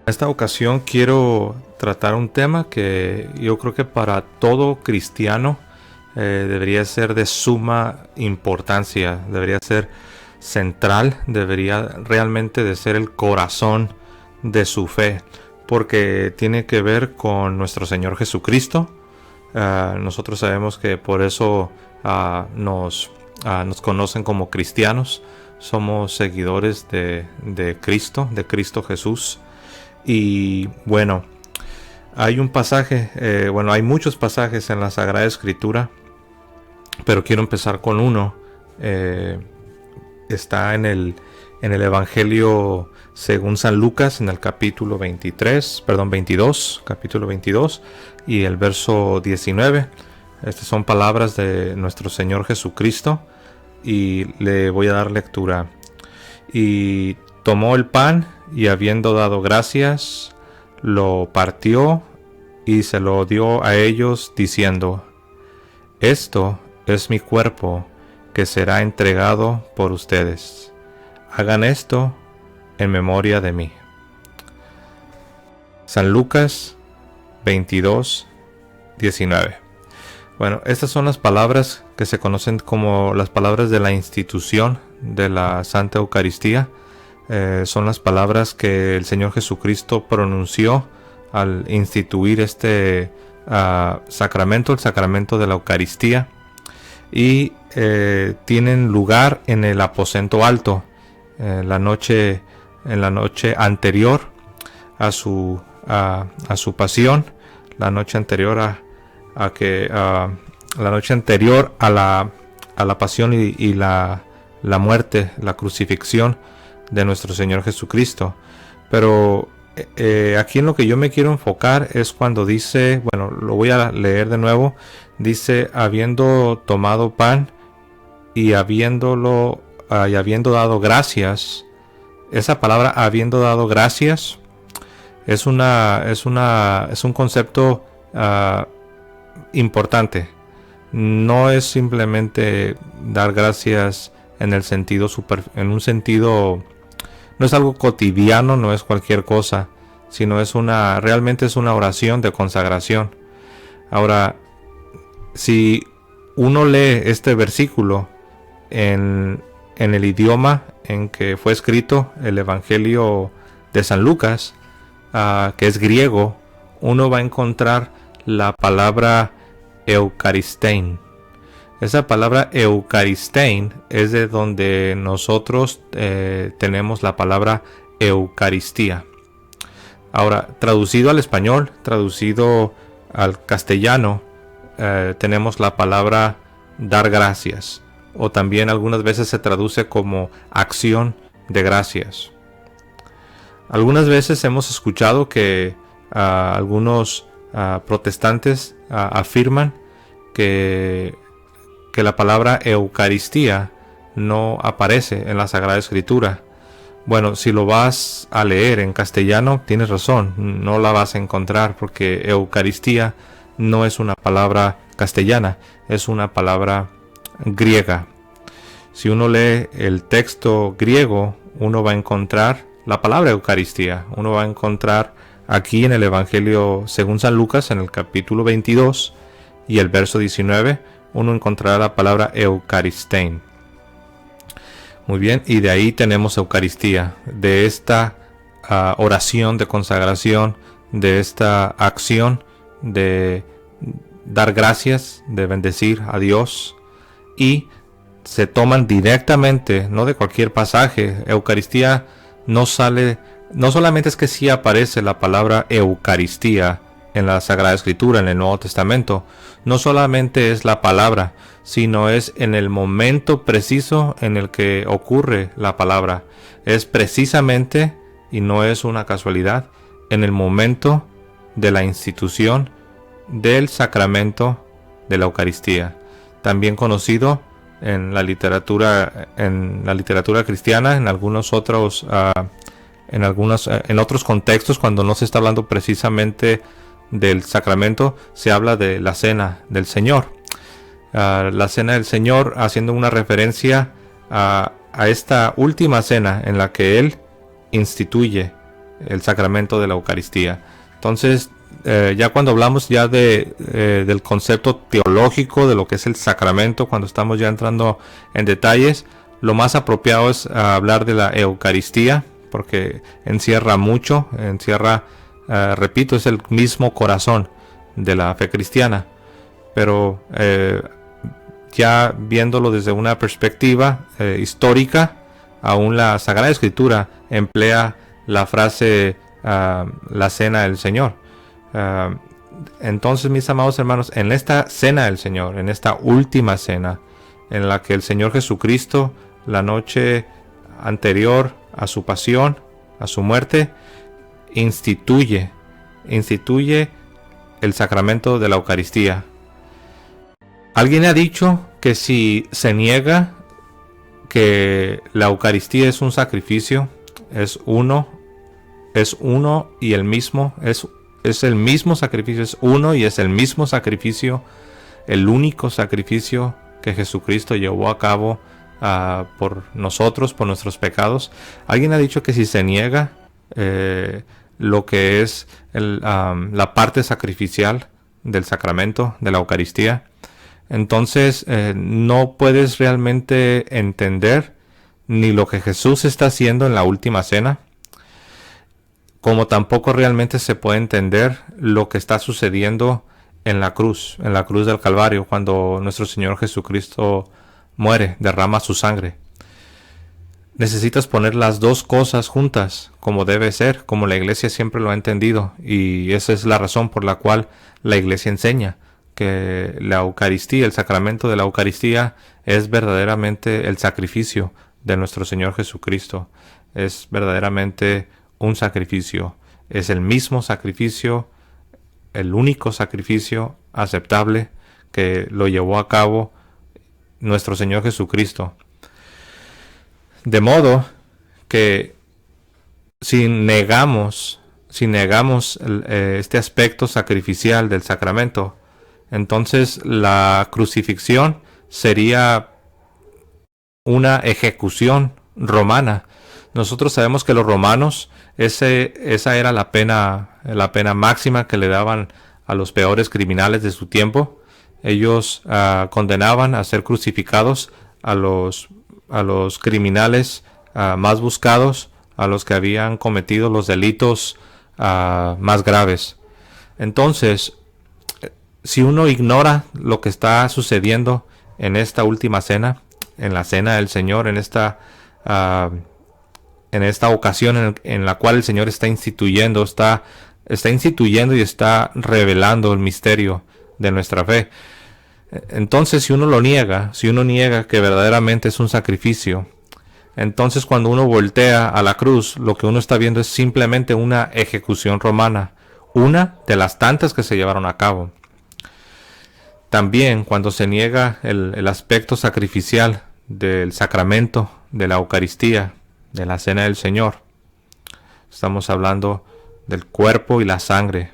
En esta ocasión quiero tratar un tema que yo creo que para todo cristiano debería ser de suma importancia, debería ser central, debería realmente de ser el corazón de su fe, porque tiene que ver con nuestro Señor Jesucristo. Nosotros sabemos que por eso nos conocen como cristianos. Somos seguidores de Cristo Jesús. Y bueno, hay un pasaje, hay muchos pasajes en la Sagrada Escritura, pero quiero empezar con uno. Está en el Evangelio según San Lucas, en el capítulo 22, capítulo 22 y el verso 19. Estas son palabras de nuestro Señor Jesucristo y le voy a dar lectura. Y tomó el pan y habiendo dado gracias, lo partió y se lo dio a ellos diciendo: Esto es mi cuerpo que será entregado por ustedes. Hagan esto en memoria de mí. San Lucas 22, 19. Bueno, estas son las palabras que se conocen como las palabras de la institución de la Santa Eucaristía. Son las palabras que el Señor Jesucristo pronunció al instituir este sacramento, el sacramento de la Eucaristía, y tienen lugar en el aposento alto, en la noche anterior a su pasión, la noche anterior a la pasión y la muerte, la crucifixión de nuestro Señor Jesucristo. Pero aquí en lo que yo me quiero enfocar es cuando dice, lo voy a leer de nuevo, dice: habiendo tomado pan y habiendo dado gracias. Esa palabra habiendo dado gracias es un concepto importante. No es simplemente dar gracias en el sentido no es algo cotidiano, no es cualquier cosa, sino realmente es una oración de consagración. Ahora, si uno lee este versículo en el idioma en que fue escrito el Evangelio de San Lucas, que es griego, uno va a encontrar la palabra Eucharistein. Esa palabra Eucharistein es de donde nosotros tenemos la palabra Eucaristía. Ahora, traducido al español, traducido al castellano, tenemos la palabra dar gracias, o también algunas veces se traduce como acción de gracias. Algunas veces hemos escuchado que algunos protestantes afirman que la palabra Eucaristía no aparece en la Sagrada Escritura. Bueno, si lo vas a leer en castellano, tienes razón, no la vas a encontrar, porque Eucaristía no es una palabra castellana, es una palabra griega. Si uno lee el texto griego, uno va a encontrar la palabra Eucaristía. Uno va a encontrar aquí en el Evangelio según San Lucas, en el capítulo 22 y el verso 19, uno encontrará la palabra Eucharistein. Muy bien, y de ahí tenemos Eucaristía, de esta oración de consagración, de esta acción de dar gracias, de bendecir a Dios, y se toman directamente, no de cualquier pasaje. Eucaristía no solamente es que sí aparece la palabra Eucaristía en la Sagrada Escritura, en el Nuevo Testamento, no solamente es la palabra, sino es en el momento preciso en el que ocurre la palabra. Es precisamente, y no es una casualidad, en el momento de la institución del sacramento de la Eucaristía, también conocido en la literatura cristiana, en algunos otros en otros contextos, cuando no se está hablando precisamente del sacramento, se habla de la cena del Señor. La cena del Señor, haciendo una referencia a esta última cena en la que Él instituye el sacramento de la Eucaristía. Entonces, ya cuando hablamos ya del concepto teológico de lo que es el sacramento, cuando estamos ya entrando en detalles, lo más apropiado es hablar de la Eucaristía, porque encierra mucho, repito, es el mismo corazón de la fe cristiana. Pero ya viéndolo desde una perspectiva histórica, aún la Sagrada Escritura emplea la frase la cena del Señor. Entonces, mis amados hermanos, en esta cena del Señor, en esta última cena, en la que el Señor Jesucristo, la noche anterior a su pasión, a su muerte, instituye el sacramento de la Eucaristía. Alguien ha dicho que si se niega que la Eucaristía es un sacrificio, es uno y el mismo, es el mismo sacrificio, es uno y es el mismo sacrificio, el único sacrificio que Jesucristo llevó a cabo por nosotros, por nuestros pecados. Alguien ha dicho que si se niega lo que es la parte sacrificial del sacramento de la Eucaristía, entonces no puedes realmente entender ni lo que Jesús está haciendo en la última cena, como tampoco realmente se puede entender lo que está sucediendo en la cruz del Calvario, cuando nuestro Señor Jesucristo muere, derrama su sangre. Necesitas poner las dos cosas juntas, como debe ser, como la Iglesia siempre lo ha entendido, y esa es la razón por la cual la Iglesia enseña que la Eucaristía, el sacramento de la Eucaristía, es verdaderamente el sacrificio de nuestro Señor Jesucristo. Es verdaderamente un sacrificio. Es el mismo sacrificio, el único sacrificio aceptable que lo llevó a cabo nuestro Señor Jesucristo. De modo que si negamos este aspecto sacrificial del sacramento, entonces la crucifixión sería una ejecución romana. Nosotros sabemos que los romanos, esa era la pena máxima que le daban a los peores criminales de su tiempo. Ellos condenaban a ser crucificados a los criminales más buscados, a los que habían cometido los delitos más graves. Entonces, si uno ignora lo que está sucediendo en esta última cena, en la cena del Señor, en esta ocasión en la cual el Señor está instituyendo y está revelando el misterio de nuestra fe. Entonces, si uno niega que verdaderamente es un sacrificio, entonces cuando uno voltea a la cruz, lo que uno está viendo es simplemente una ejecución romana, una de las tantas que se llevaron a cabo. También cuando se niega el aspecto sacrificial del sacramento de la Eucaristía, de la cena del Señor, estamos hablando del cuerpo y la sangre.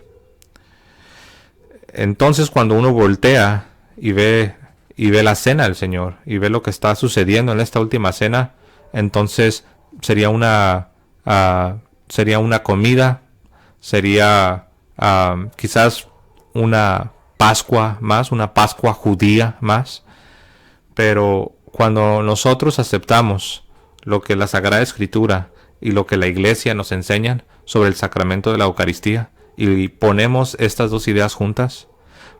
Entonces cuando uno voltea y ve la cena del Señor y ve lo que está sucediendo en esta última cena, entonces sería una comida, sería quizás una Pascua más, una Pascua judía más. Pero cuando nosotros aceptamos lo que la Sagrada Escritura y lo que la Iglesia nos enseñan sobre el sacramento de la Eucaristía y ponemos estas dos ideas juntas,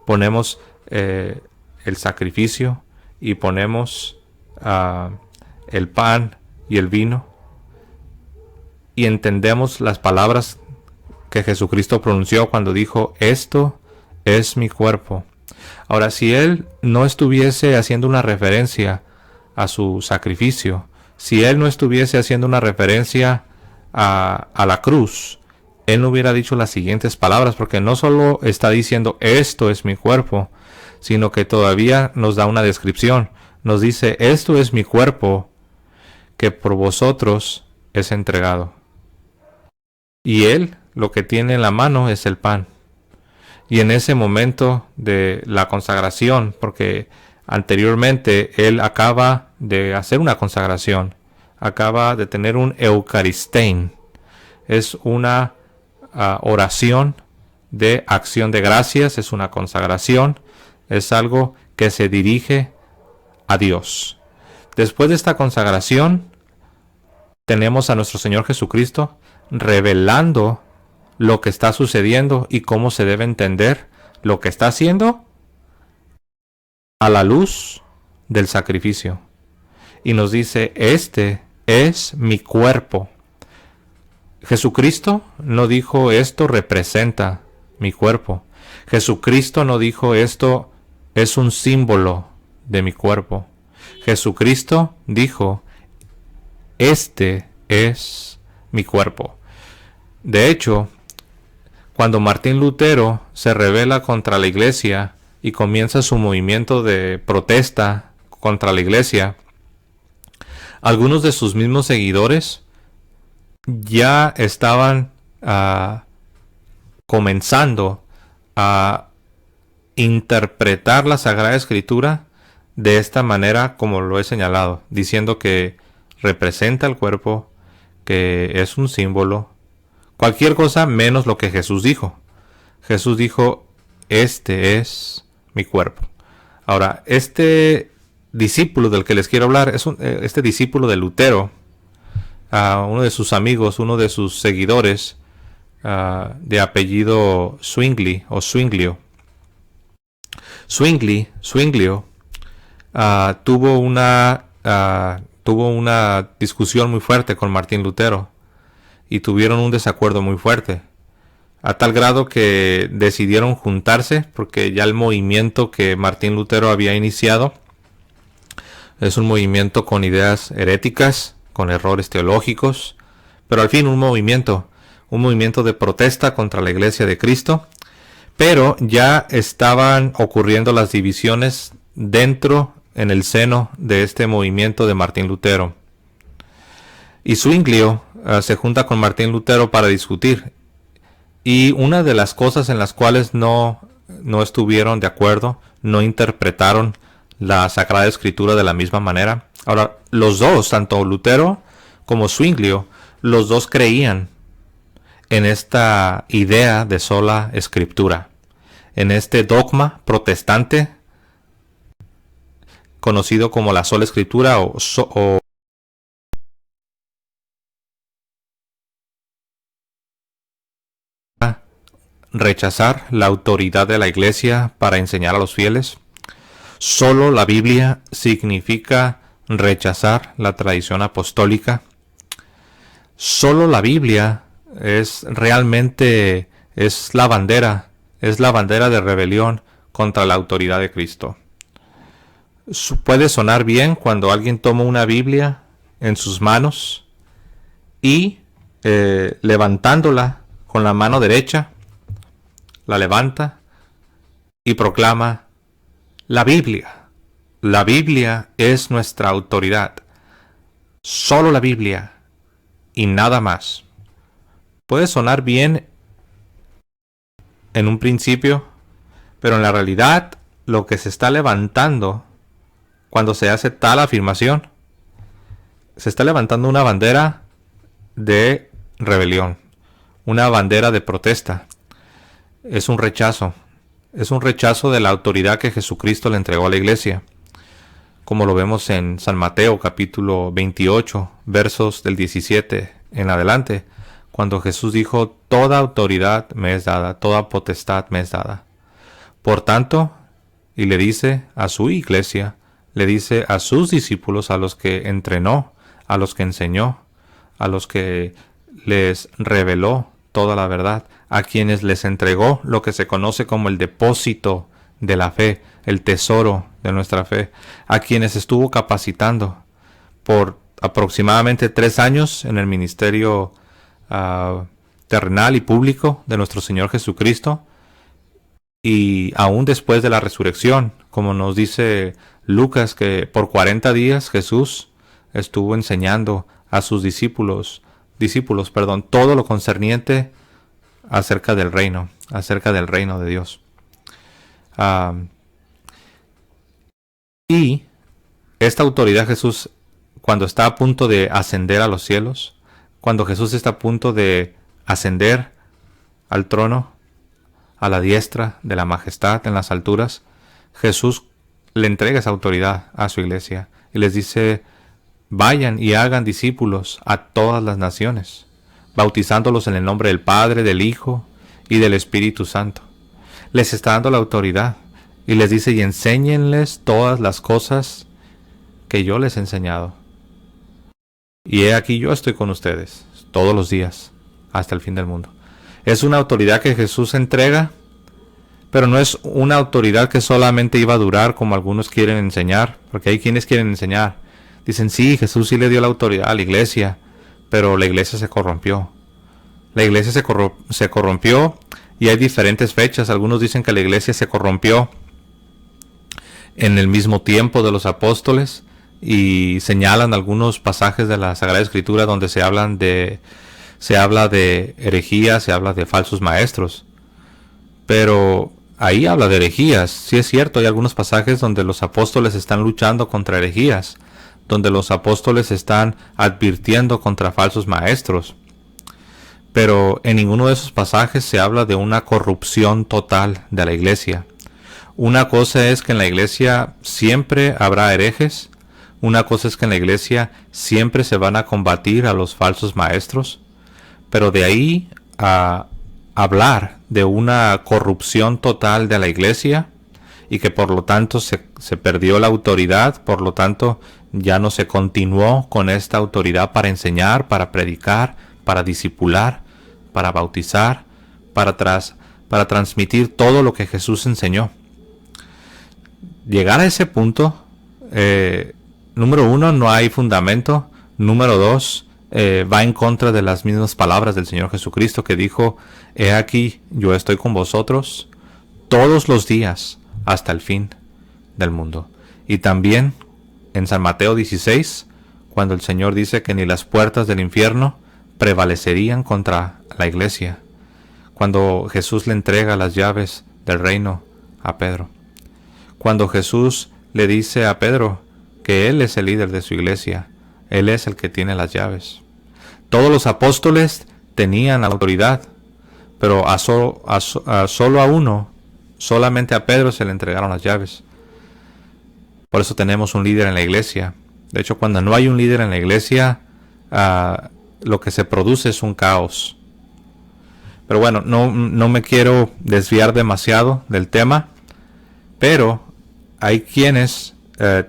ponemos el sacrificio y ponemos el pan y el vino, y entendemos las palabras que Jesucristo pronunció cuando dijo: esto es mi cuerpo. Ahora, si Él no estuviese haciendo una referencia a su sacrificio, si Él no estuviese haciendo una referencia a la cruz, Él no hubiera dicho las siguientes palabras, porque no solo está diciendo esto es mi cuerpo, sino que todavía nos da una descripción. Nos dice: esto es mi cuerpo que por vosotros es entregado. Y Él lo que tiene en la mano es el pan. Y en ese momento de la consagración, porque anteriormente Él acaba de hacer una consagración, acaba de tener un Eucaristein. es una oración de acción de gracias, es una consagración, es algo que se dirige a Dios. Después de esta consagración, tenemos a nuestro Señor Jesucristo revelando lo que está sucediendo y cómo se debe entender lo que está haciendo a la luz del sacrificio. Y nos dice, este es mi cuerpo. Jesucristo no dijo, esto representa mi cuerpo. Jesucristo no dijo, esto es un símbolo de mi cuerpo. Jesucristo dijo, este es mi cuerpo. De hecho, cuando Martín Lutero se rebela contra la iglesia y comienza su movimiento de protesta contra la iglesia, algunos de sus mismos seguidores ya estaban comenzando a interpretar la Sagrada Escritura de esta manera como lo he señalado, diciendo que representa el cuerpo, que es un símbolo, cualquier cosa menos lo que Jesús dijo. Jesús dijo, este es mi cuerpo. Ahora, este discípulo del que les quiero hablar es este discípulo de Lutero, uno de sus amigos, uno de sus seguidores, de apellido Zwingli o Zwinglio. Zwinglio tuvo una discusión muy fuerte con Martín Lutero y tuvieron un desacuerdo muy fuerte, a tal grado que decidieron juntarse, porque ya el movimiento que Martín Lutero había iniciado es un movimiento con ideas heréticas, con errores teológicos, pero al fin un movimiento de protesta contra la Iglesia de Cristo. Pero ya estaban ocurriendo las divisiones dentro, en el seno de este movimiento de Martín Lutero. Y Zwinglio se junta con Martín Lutero para discutir. Y una de las cosas en las cuales no estuvieron de acuerdo, no interpretaron la Sagrada Escritura de la misma manera. Ahora, los dos, tanto Lutero como Zwinglio, los dos creían en esta idea de sola escritura, en este dogma protestante conocido como la sola escritura o rechazar la autoridad de la Iglesia para enseñar a los fieles. Solo la Biblia significa rechazar la tradición apostólica. Solo la Biblia es realmente la bandera de rebelión contra la autoridad de Cristo. Puede sonar bien cuando alguien toma una Biblia en sus manos y levantándola con la mano derecha, la levanta y proclama: la Biblia es nuestra autoridad, solo la Biblia y nada más. Puede sonar bien en un principio, pero en la realidad lo que se está levantando cuando se hace tal afirmación, se está levantando una bandera de rebelión, una bandera de protesta. Es un rechazo de la autoridad que Jesucristo le entregó a la iglesia, como lo vemos en San Mateo capítulo 28, versos del 17 en adelante, cuando Jesús dijo: toda autoridad me es dada, toda potestad me es dada. Por tanto, y le dice a su iglesia, le dice a sus discípulos, a los que entrenó, a los que enseñó, a los que les reveló toda la verdad, a quienes les entregó lo que se conoce como el depósito de la fe, el tesoro de nuestra fe, a quienes estuvo capacitando por aproximadamente 3 años en el ministerio terrenal y público de nuestro Señor Jesucristo, y aún después de la resurrección, como nos dice Lucas, que por 40 días Jesús estuvo enseñando a sus discípulos, todo lo concerniente acerca del reino de Dios. Y esta autoridad Jesús, cuando está a punto de ascender a los cielos, cuando Jesús está a punto de ascender al trono, a la diestra de la majestad en las alturas, Jesús le entrega esa autoridad a su iglesia y les dice: vayan y hagan discípulos a todas las naciones, bautizándolos en el nombre del Padre, del Hijo y del Espíritu Santo. Les está dando la autoridad y les dice: y enséñenles todas las cosas que yo les he enseñado. Y he aquí, yo estoy con ustedes todos los días hasta el fin del mundo. Es una autoridad que Jesús entrega, pero no es una autoridad que solamente iba a durar como algunos quieren enseñar, porque hay quienes quieren enseñar. Dicen: sí, Jesús sí le dio la autoridad a la iglesia, pero la iglesia se corrompió. La iglesia se corrompió y hay diferentes fechas. Algunos dicen que la iglesia se corrompió en el mismo tiempo de los apóstoles y señalan algunos pasajes de la Sagrada Escritura donde se habla de herejías, se habla de falsos maestros. Pero ahí habla de herejías. Sí es cierto, hay algunos pasajes donde los apóstoles están luchando contra herejías, donde los apóstoles están advirtiendo contra falsos maestros. Pero en ninguno de esos pasajes se habla de una corrupción total de la iglesia. Una cosa es que en la iglesia siempre habrá herejes. Una cosa es que en la iglesia siempre se van a combatir a los falsos maestros. Pero de ahí a hablar de una corrupción total de la iglesia y que por lo tanto se perdió la autoridad, por lo tanto ya no se continuó con esta autoridad para enseñar, para predicar, para discipular, para bautizar, para transmitir todo lo que Jesús enseñó. Llegar a ese punto, número uno, no hay fundamento. Número dos, va en contra de las mismas palabras del Señor Jesucristo, que dijo: he aquí, yo estoy con vosotros todos los días hasta el fin del mundo. Y también en San Mateo 16, cuando el Señor dice que ni las puertas del infierno prevalecerían contra la iglesia, cuando Jesús le entrega las llaves del reino a Pedro, cuando Jesús le dice a Pedro que él es el líder de su iglesia, él es el que tiene las llaves. Todos los apóstoles tenían autoridad, pero solo a uno, solamente a Pedro, se le entregaron las llaves. Por eso tenemos un líder en la iglesia. De hecho, cuando no hay un líder en la iglesia, lo que se produce es un caos. Pero bueno, no me quiero desviar demasiado del tema, pero hay quienes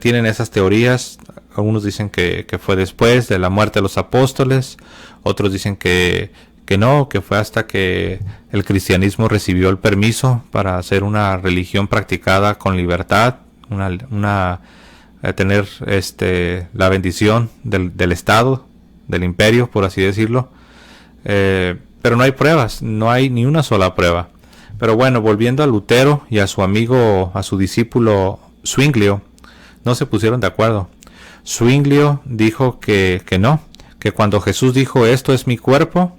tienen esas teorías. Algunos dicen que fue después de la muerte de los apóstoles, otros dicen que no, que fue hasta que el cristianismo recibió el permiso para hacer una religión practicada con libertad, tener la bendición del Estado, del imperio, por así decirlo. Pero no hay pruebas, no hay ni una sola prueba. Pero bueno, volviendo a Lutero y a su amigo, a su discípulo Zwinglio, no se pusieron de acuerdo. Zwinglio dijo que no, que cuando Jesús dijo esto es mi cuerpo,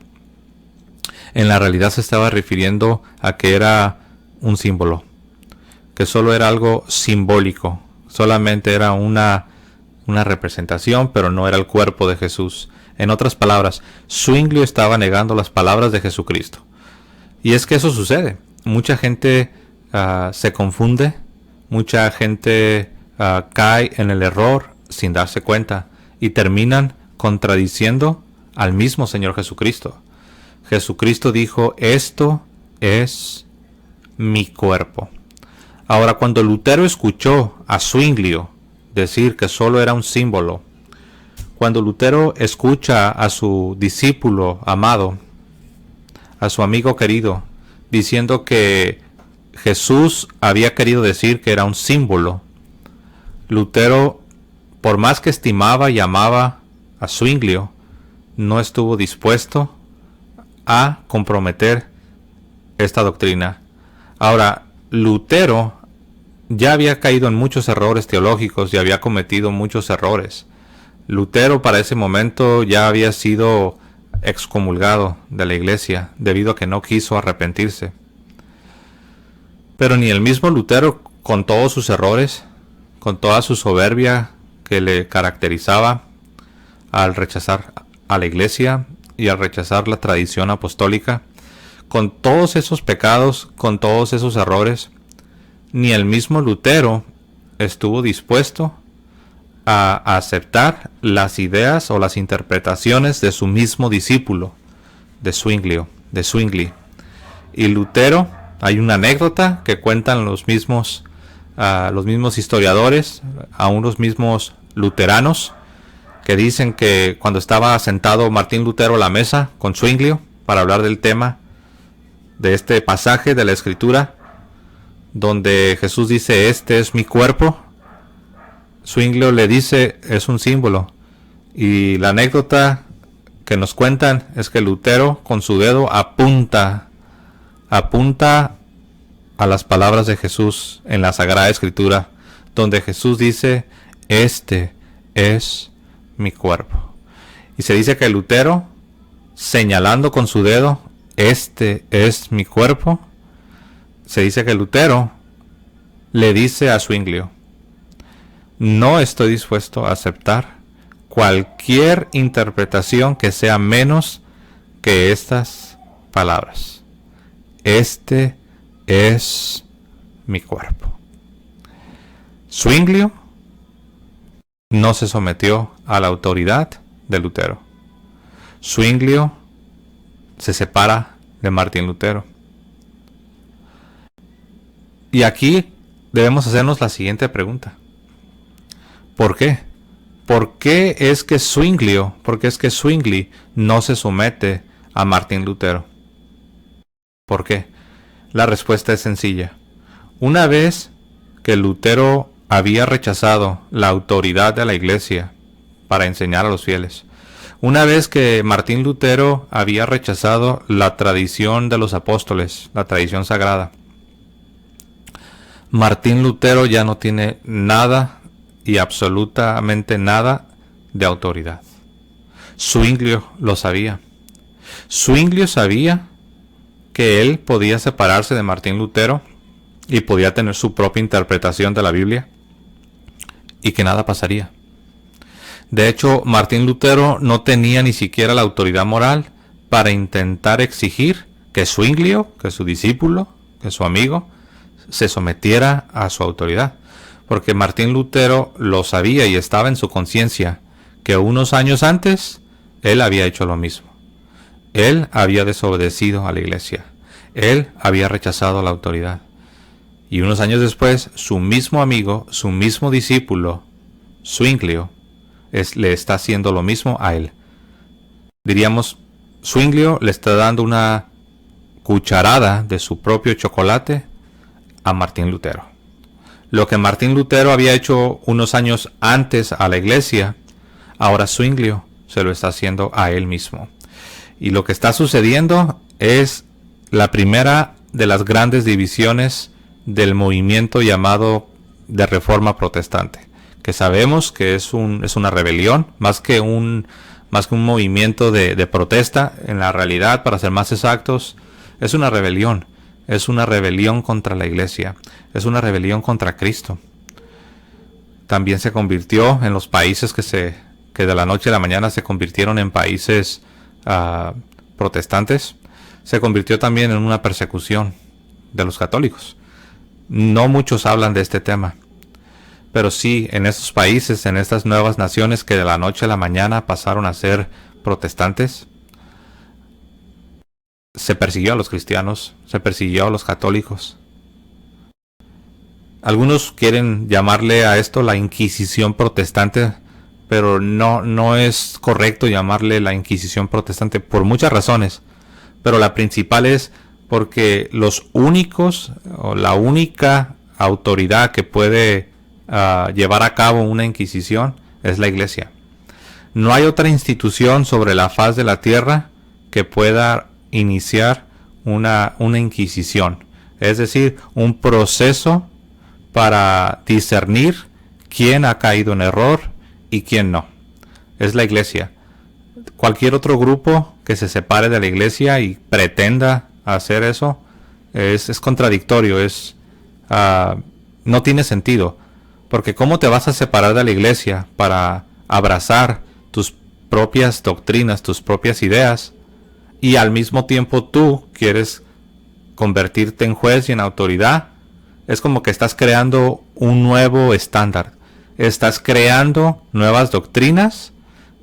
en la realidad se estaba refiriendo a que era un símbolo, que solo era algo simbólico, solamente era una representación, pero no era el cuerpo de Jesús. En otras palabras, Zwinglio estaba negando las palabras de Jesucristo. Y es que eso sucede. Mucha gente se confunde, mucha gente cae en el error sin darse cuenta y terminan contradiciendo al mismo Señor Jesucristo. Jesucristo dijo: esto es mi cuerpo. Ahora, cuando Lutero escuchó a Zwinglio decir que solo era un símbolo, cuando Lutero escucha a su discípulo amado, a su amigo querido, diciendo que Jesús había querido decir que era un símbolo, Lutero, por más que estimaba y amaba a Zwinglio, no estuvo dispuesto a comprometer esta doctrina. Ahora, Lutero ya había caído en muchos errores teológicos y había cometido muchos errores. Lutero para ese momento ya había sido excomulgado de la iglesia debido a que no quiso arrepentirse. Pero ni el mismo Lutero, con todos sus errores, con toda su soberbia que le caracterizaba al rechazar a la iglesia y al rechazar la tradición apostólica, con todos esos pecados, con todos esos errores, ni el mismo Lutero estuvo dispuesto a aceptar las ideas o las interpretaciones de su mismo discípulo, de Zwingli. Y Lutero, hay una anécdota que cuentan los mismos historiadores, aún los mismos luteranos, que dicen que cuando estaba sentado Martín Lutero a la mesa con Zwingli para hablar del tema de este pasaje de la Escritura, donde Jesús dice, este es mi cuerpo, Zwingli le dice, es un símbolo. Y la anécdota que nos cuentan es que Lutero con su dedo apunta a las palabras de Jesús en la Sagrada Escritura, donde Jesús dice, este es mi cuerpo. Y se dice que Lutero, señalando con su dedo, este es mi cuerpo, se dice que Lutero le dice a Zwingli, no estoy dispuesto a aceptar cualquier interpretación que sea menos que estas palabras. Este es mi cuerpo. Zwingli no se sometió a la autoridad de Lutero. Zwingli se separa de Martín Lutero. Y aquí debemos hacernos la siguiente pregunta. ¿Por qué? ¿Por qué es que Zwingli no se somete a Martín Lutero? ¿Por qué? La respuesta es sencilla. Una vez que Lutero había rechazado la autoridad de la Iglesia para enseñar a los fieles, una vez que Martín Lutero había rechazado la tradición de los apóstoles, la tradición sagrada, Martín Lutero ya no tiene nada y absolutamente nada de autoridad. Zwingli lo sabía. Zwingli sabía que él podía separarse de Martín Lutero y podía tener su propia interpretación de la Biblia y que nada pasaría. De hecho, Martín Lutero no tenía ni siquiera la autoridad moral para intentar exigir que Zwingli, que su discípulo, que su amigo, se sometiera a su autoridad. Porque Martín Lutero lo sabía y estaba en su conciencia que unos años antes él había hecho lo mismo. Él había desobedecido a la Iglesia. Él había rechazado la autoridad. Y unos años después, su mismo amigo, su mismo discípulo, Zwingli, le está haciendo lo mismo a él. Diríamos, Zwingli le está dando una cucharada de su propio chocolate a Martín Lutero. Lo que Martín Lutero había hecho unos años antes a la Iglesia, ahora Zwingli se lo está haciendo a él mismo. Y lo que está sucediendo es la primera de las grandes divisiones del movimiento llamado de Reforma Protestante, que sabemos que es una rebelión, más que un movimiento de protesta. En la realidad, para ser más exactos, es una rebelión. Es una rebelión contra la Iglesia. Es una rebelión contra Cristo. También se convirtió en los países que de la noche a la mañana se convirtieron en países protestantes. Se convirtió también en una persecución de los católicos. No muchos hablan de este tema. Pero sí, en esos países, en estas nuevas naciones que de la noche a la mañana pasaron a ser protestantes, se persiguió a los cristianos, se persiguió a los católicos. Algunos quieren llamarle a esto la Inquisición protestante, pero no es correcto llamarle la Inquisición protestante por muchas razones. Pero la principal es porque los únicos, o la única autoridad que puede llevar a cabo una Inquisición es la Iglesia. No hay otra institución sobre la faz de la tierra que pueda iniciar una Inquisición, es decir, un proceso para discernir quién ha caído en error y quién no. Es la Iglesia. Cualquier otro grupo que se separe de la Iglesia y pretenda hacer eso es contradictorio, no tiene sentido, porque ¿cómo te vas a separar de la Iglesia para abrazar tus propias doctrinas, tus propias ideas, y al mismo tiempo tú quieres convertirte en juez y en autoridad, es como que estás creando un nuevo estándar. Estás creando nuevas doctrinas,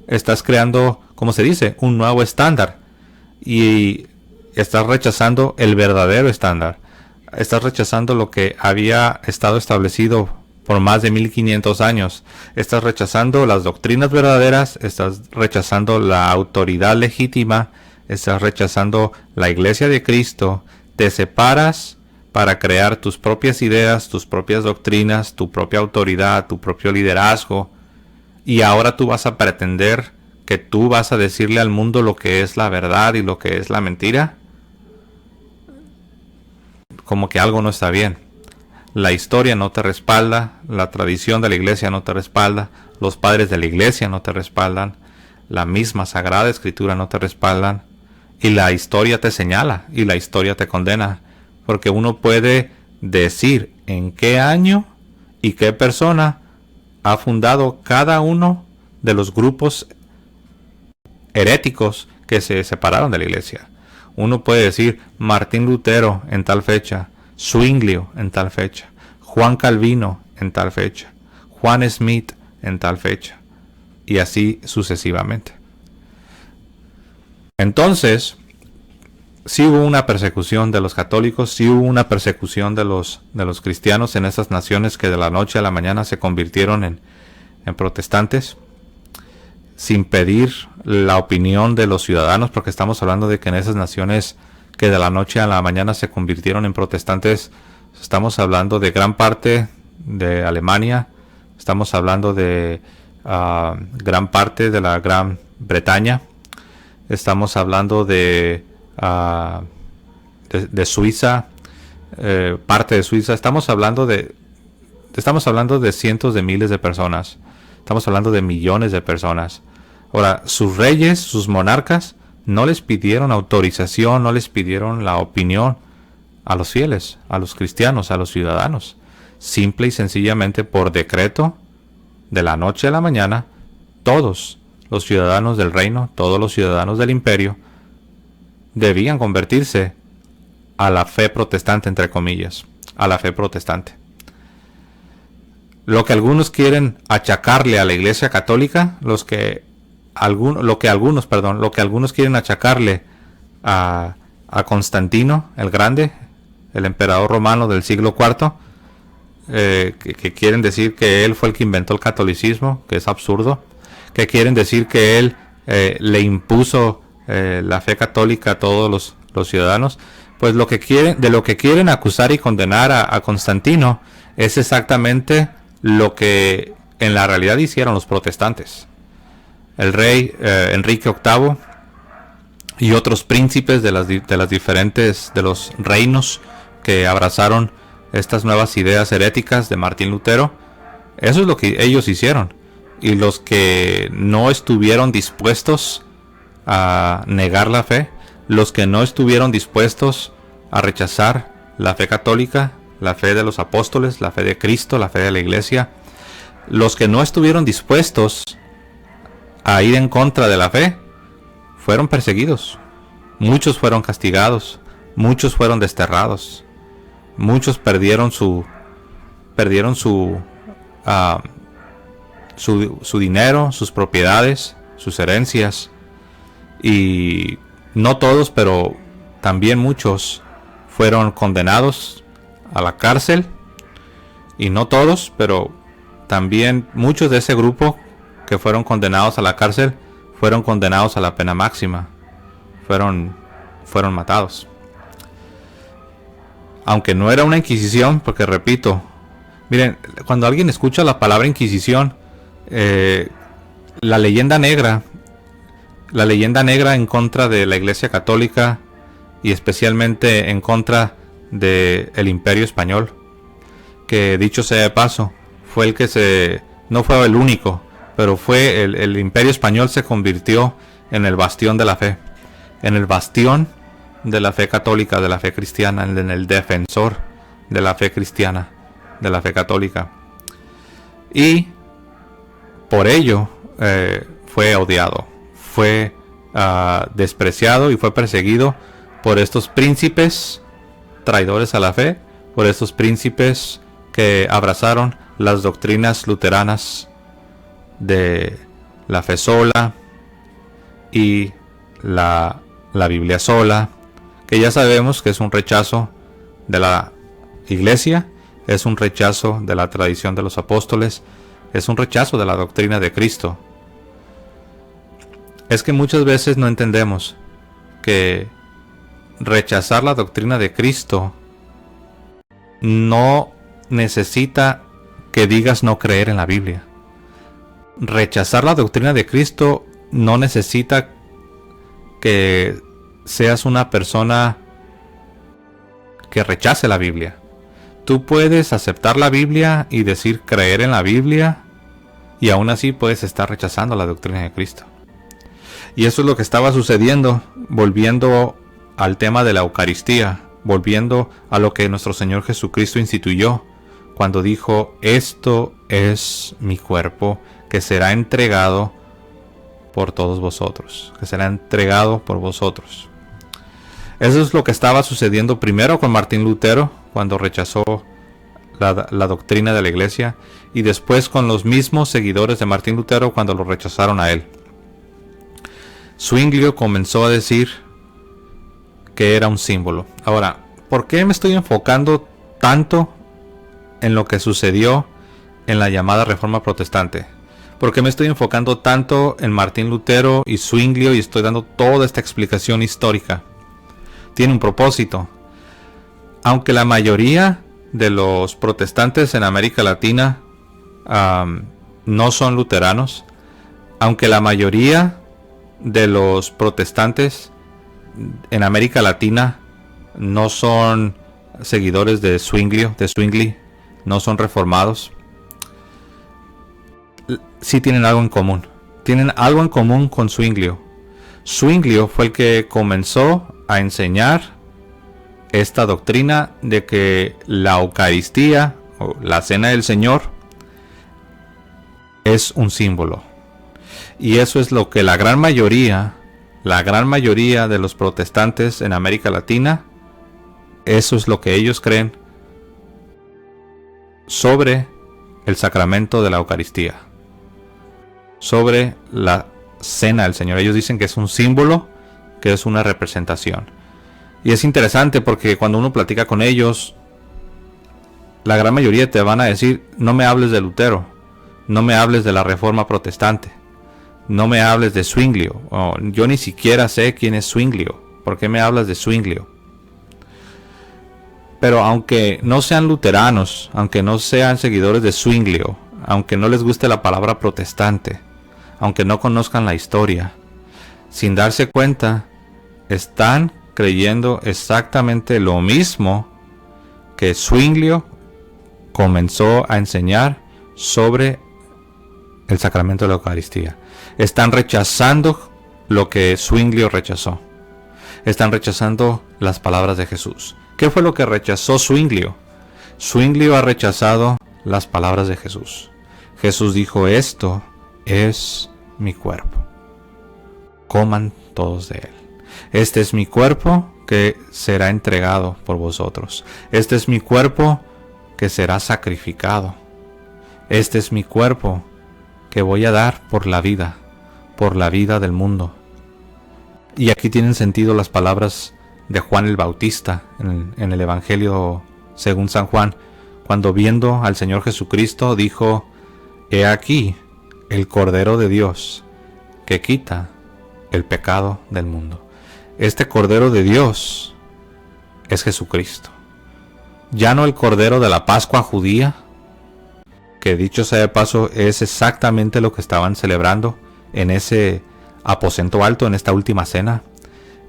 estás creando, ¿cómo se dice?, un nuevo estándar. Y estás rechazando el verdadero estándar. Estás rechazando lo que había estado establecido por más de 1500 años. Estás rechazando las doctrinas verdaderas, estás rechazando la autoridad legítima, estás rechazando la iglesia de Cristo. Te separas para crear tus propias ideas, tus propias doctrinas, tu propia autoridad, tu propio liderazgo. Y ahora tú vas a pretender que tú vas a decirle al mundo lo que es la verdad y lo que es la mentira. Como que algo no está bien. La historia no te respalda, la tradición de la iglesia no te respalda, los padres de la iglesia no te respaldan, la misma Sagrada Escritura no te respaldan, y la historia te señala y la historia te condena, porque uno puede decir en qué año y qué persona ha fundado cada uno de los grupos heréticos que se separaron de la iglesia. Uno puede decir Martín Lutero en tal fecha, Zwinglio en tal fecha, Juan Calvino en tal fecha, Juan Smith en tal fecha, y así sucesivamente. Entonces, sí hubo una persecución de los católicos, sí hubo una persecución de los cristianos en esas naciones que de la noche a la mañana se convirtieron en protestantes, sin pedir la opinión de los ciudadanos, porque estamos hablando de que en esas naciones que de la noche a la mañana se convirtieron en protestantes, estamos hablando de gran parte de Alemania, estamos hablando de gran parte de la Gran Bretaña, estamos hablando de Suiza, parte de Suiza, estamos hablando de cientos de miles de personas, estamos hablando de millones de personas. Ahora, sus reyes, sus monarcas, no les pidieron autorización, no les pidieron la opinión a los fieles, a los cristianos, a los ciudadanos. Simple y sencillamente por decreto, de la noche a la mañana, todos los ciudadanos del reino, todos los ciudadanos del imperio, debían convertirse a la fe protestante, entre comillas, a la fe protestante. Lo que algunos quieren achacarle a la Iglesia Católica, lo que algunos quieren achacarle a Constantino el Grande, el emperador romano del siglo IV, que quieren decir que él fue el que inventó el catolicismo, que es absurdo, que quieren decir que él le impuso la fe católica a todos los ciudadanos. Pues lo que quieren acusar y condenar a Constantino es exactamente lo que en la realidad hicieron los protestantes. El rey Enrique VIII y otros príncipes de los reinos que abrazaron estas nuevas ideas heréticas de Martín Lutero, eso es lo que ellos hicieron. Y los que no estuvieron dispuestos a negar la fe, los que no estuvieron dispuestos a rechazar la fe católica, la fe de los apóstoles, la fe de Cristo, la fe de la iglesia, los que no estuvieron dispuestos a ir en contra de la fe, fueron perseguidos. Muchos fueron castigados, muchos fueron desterrados, muchos perdieron su dinero, sus propiedades, sus herencias, y no todos, pero también muchos fueron condenados a la cárcel, y no todos, pero también muchos de ese grupo que fueron condenados a la cárcel fueron condenados a la pena máxima, fueron matados. Aunque no era una inquisición, porque repito, miren, cuando alguien escucha la palabra inquisición, la leyenda negra en contra de la Iglesia Católica y especialmente en contra del Imperio Español, que dicho sea de paso, fue el que no fue el único, pero fue el Imperio Español se convirtió en el bastión de la fe, en el bastión de la fe católica, de la fe cristiana, en el defensor de la fe cristiana, de la fe católica. Y por ello fue odiado, fue despreciado y fue perseguido por estos príncipes traidores a la fe, por estos príncipes que abrazaron las doctrinas luteranas de la fe sola y la Biblia sola, que ya sabemos que es un rechazo de la Iglesia, es un rechazo de la tradición de los apóstoles, es un rechazo de la doctrina de Cristo. Es que muchas veces no entendemos que rechazar la doctrina de Cristo no necesita que digas no creer en la Biblia. Rechazar la doctrina de Cristo no necesita que seas una persona que rechace la Biblia. Tú puedes aceptar la Biblia y decir creer en la Biblia, y aún así puedes estar rechazando la doctrina de Cristo. Y eso es lo que estaba sucediendo, volviendo al tema de la Eucaristía, volviendo a lo que nuestro Señor Jesucristo instituyó cuando dijo: esto es mi cuerpo que será entregado por todos vosotros, que será entregado por vosotros. Eso es lo que estaba sucediendo primero con Martín Lutero, cuando rechazó la doctrina de la Iglesia, y después con los mismos seguidores de Martín Lutero cuando lo rechazaron a él. Zwinglio comenzó a decir que era un símbolo. Ahora, ¿por qué me estoy enfocando tanto en lo que sucedió en la llamada Reforma Protestante? ¿Por qué me estoy enfocando tanto en Martín Lutero y Zwinglio y estoy dando toda esta explicación histórica? Tiene un propósito. Aunque la mayoría de los protestantes en América Latina no son luteranos, aunque la mayoría de los protestantes en América Latina no son seguidores de Zwingli, no son reformados, sí tienen algo en común. Tienen algo en común con Zwinglio. Zwinglio fue el que comenzó a enseñar esta doctrina de que la Eucaristía o la Cena del Señor es un símbolo. Y eso es lo que la gran mayoría de los protestantes en América Latina, eso es lo que ellos creen sobre el sacramento de la Eucaristía, sobre la Cena del Señor. Ellos dicen que es un símbolo, que es una representación. Y es interesante porque cuando uno platica con ellos, la gran mayoría te van a decir: no me hables de Lutero, no me hables de la Reforma Protestante, no me hables de Zwinglio, yo ni siquiera sé quién es Zwinglio, ¿por qué me hablas de Zwinglio? Pero aunque no sean luteranos, aunque no sean seguidores de Zwinglio, aunque no les guste la palabra protestante, aunque no conozcan la historia, sin darse cuenta, están creyendo exactamente lo mismo que Zwinglio comenzó a enseñar sobre el sacramento de la Eucaristía. Están rechazando lo que Zwinglio rechazó. Están rechazando las palabras de Jesús. ¿Qué fue lo que rechazó Zwinglio? Zwinglio ha rechazado las palabras de Jesús. Jesús dijo: esto es mi cuerpo, coman todos de él. Este es mi cuerpo que será entregado por vosotros. Este es mi cuerpo que será sacrificado. Este es mi cuerpo que voy a dar por la vida del mundo. Y aquí tienen sentido las palabras de Juan el Bautista en el Evangelio según San Juan, cuando viendo al Señor Jesucristo dijo: he aquí el Cordero de Dios que quita el pecado del mundo. Este Cordero de Dios es Jesucristo. Ya no el Cordero de la Pascua judía, que dicho sea de paso es exactamente lo que estaban celebrando en ese aposento alto, en esta última cena,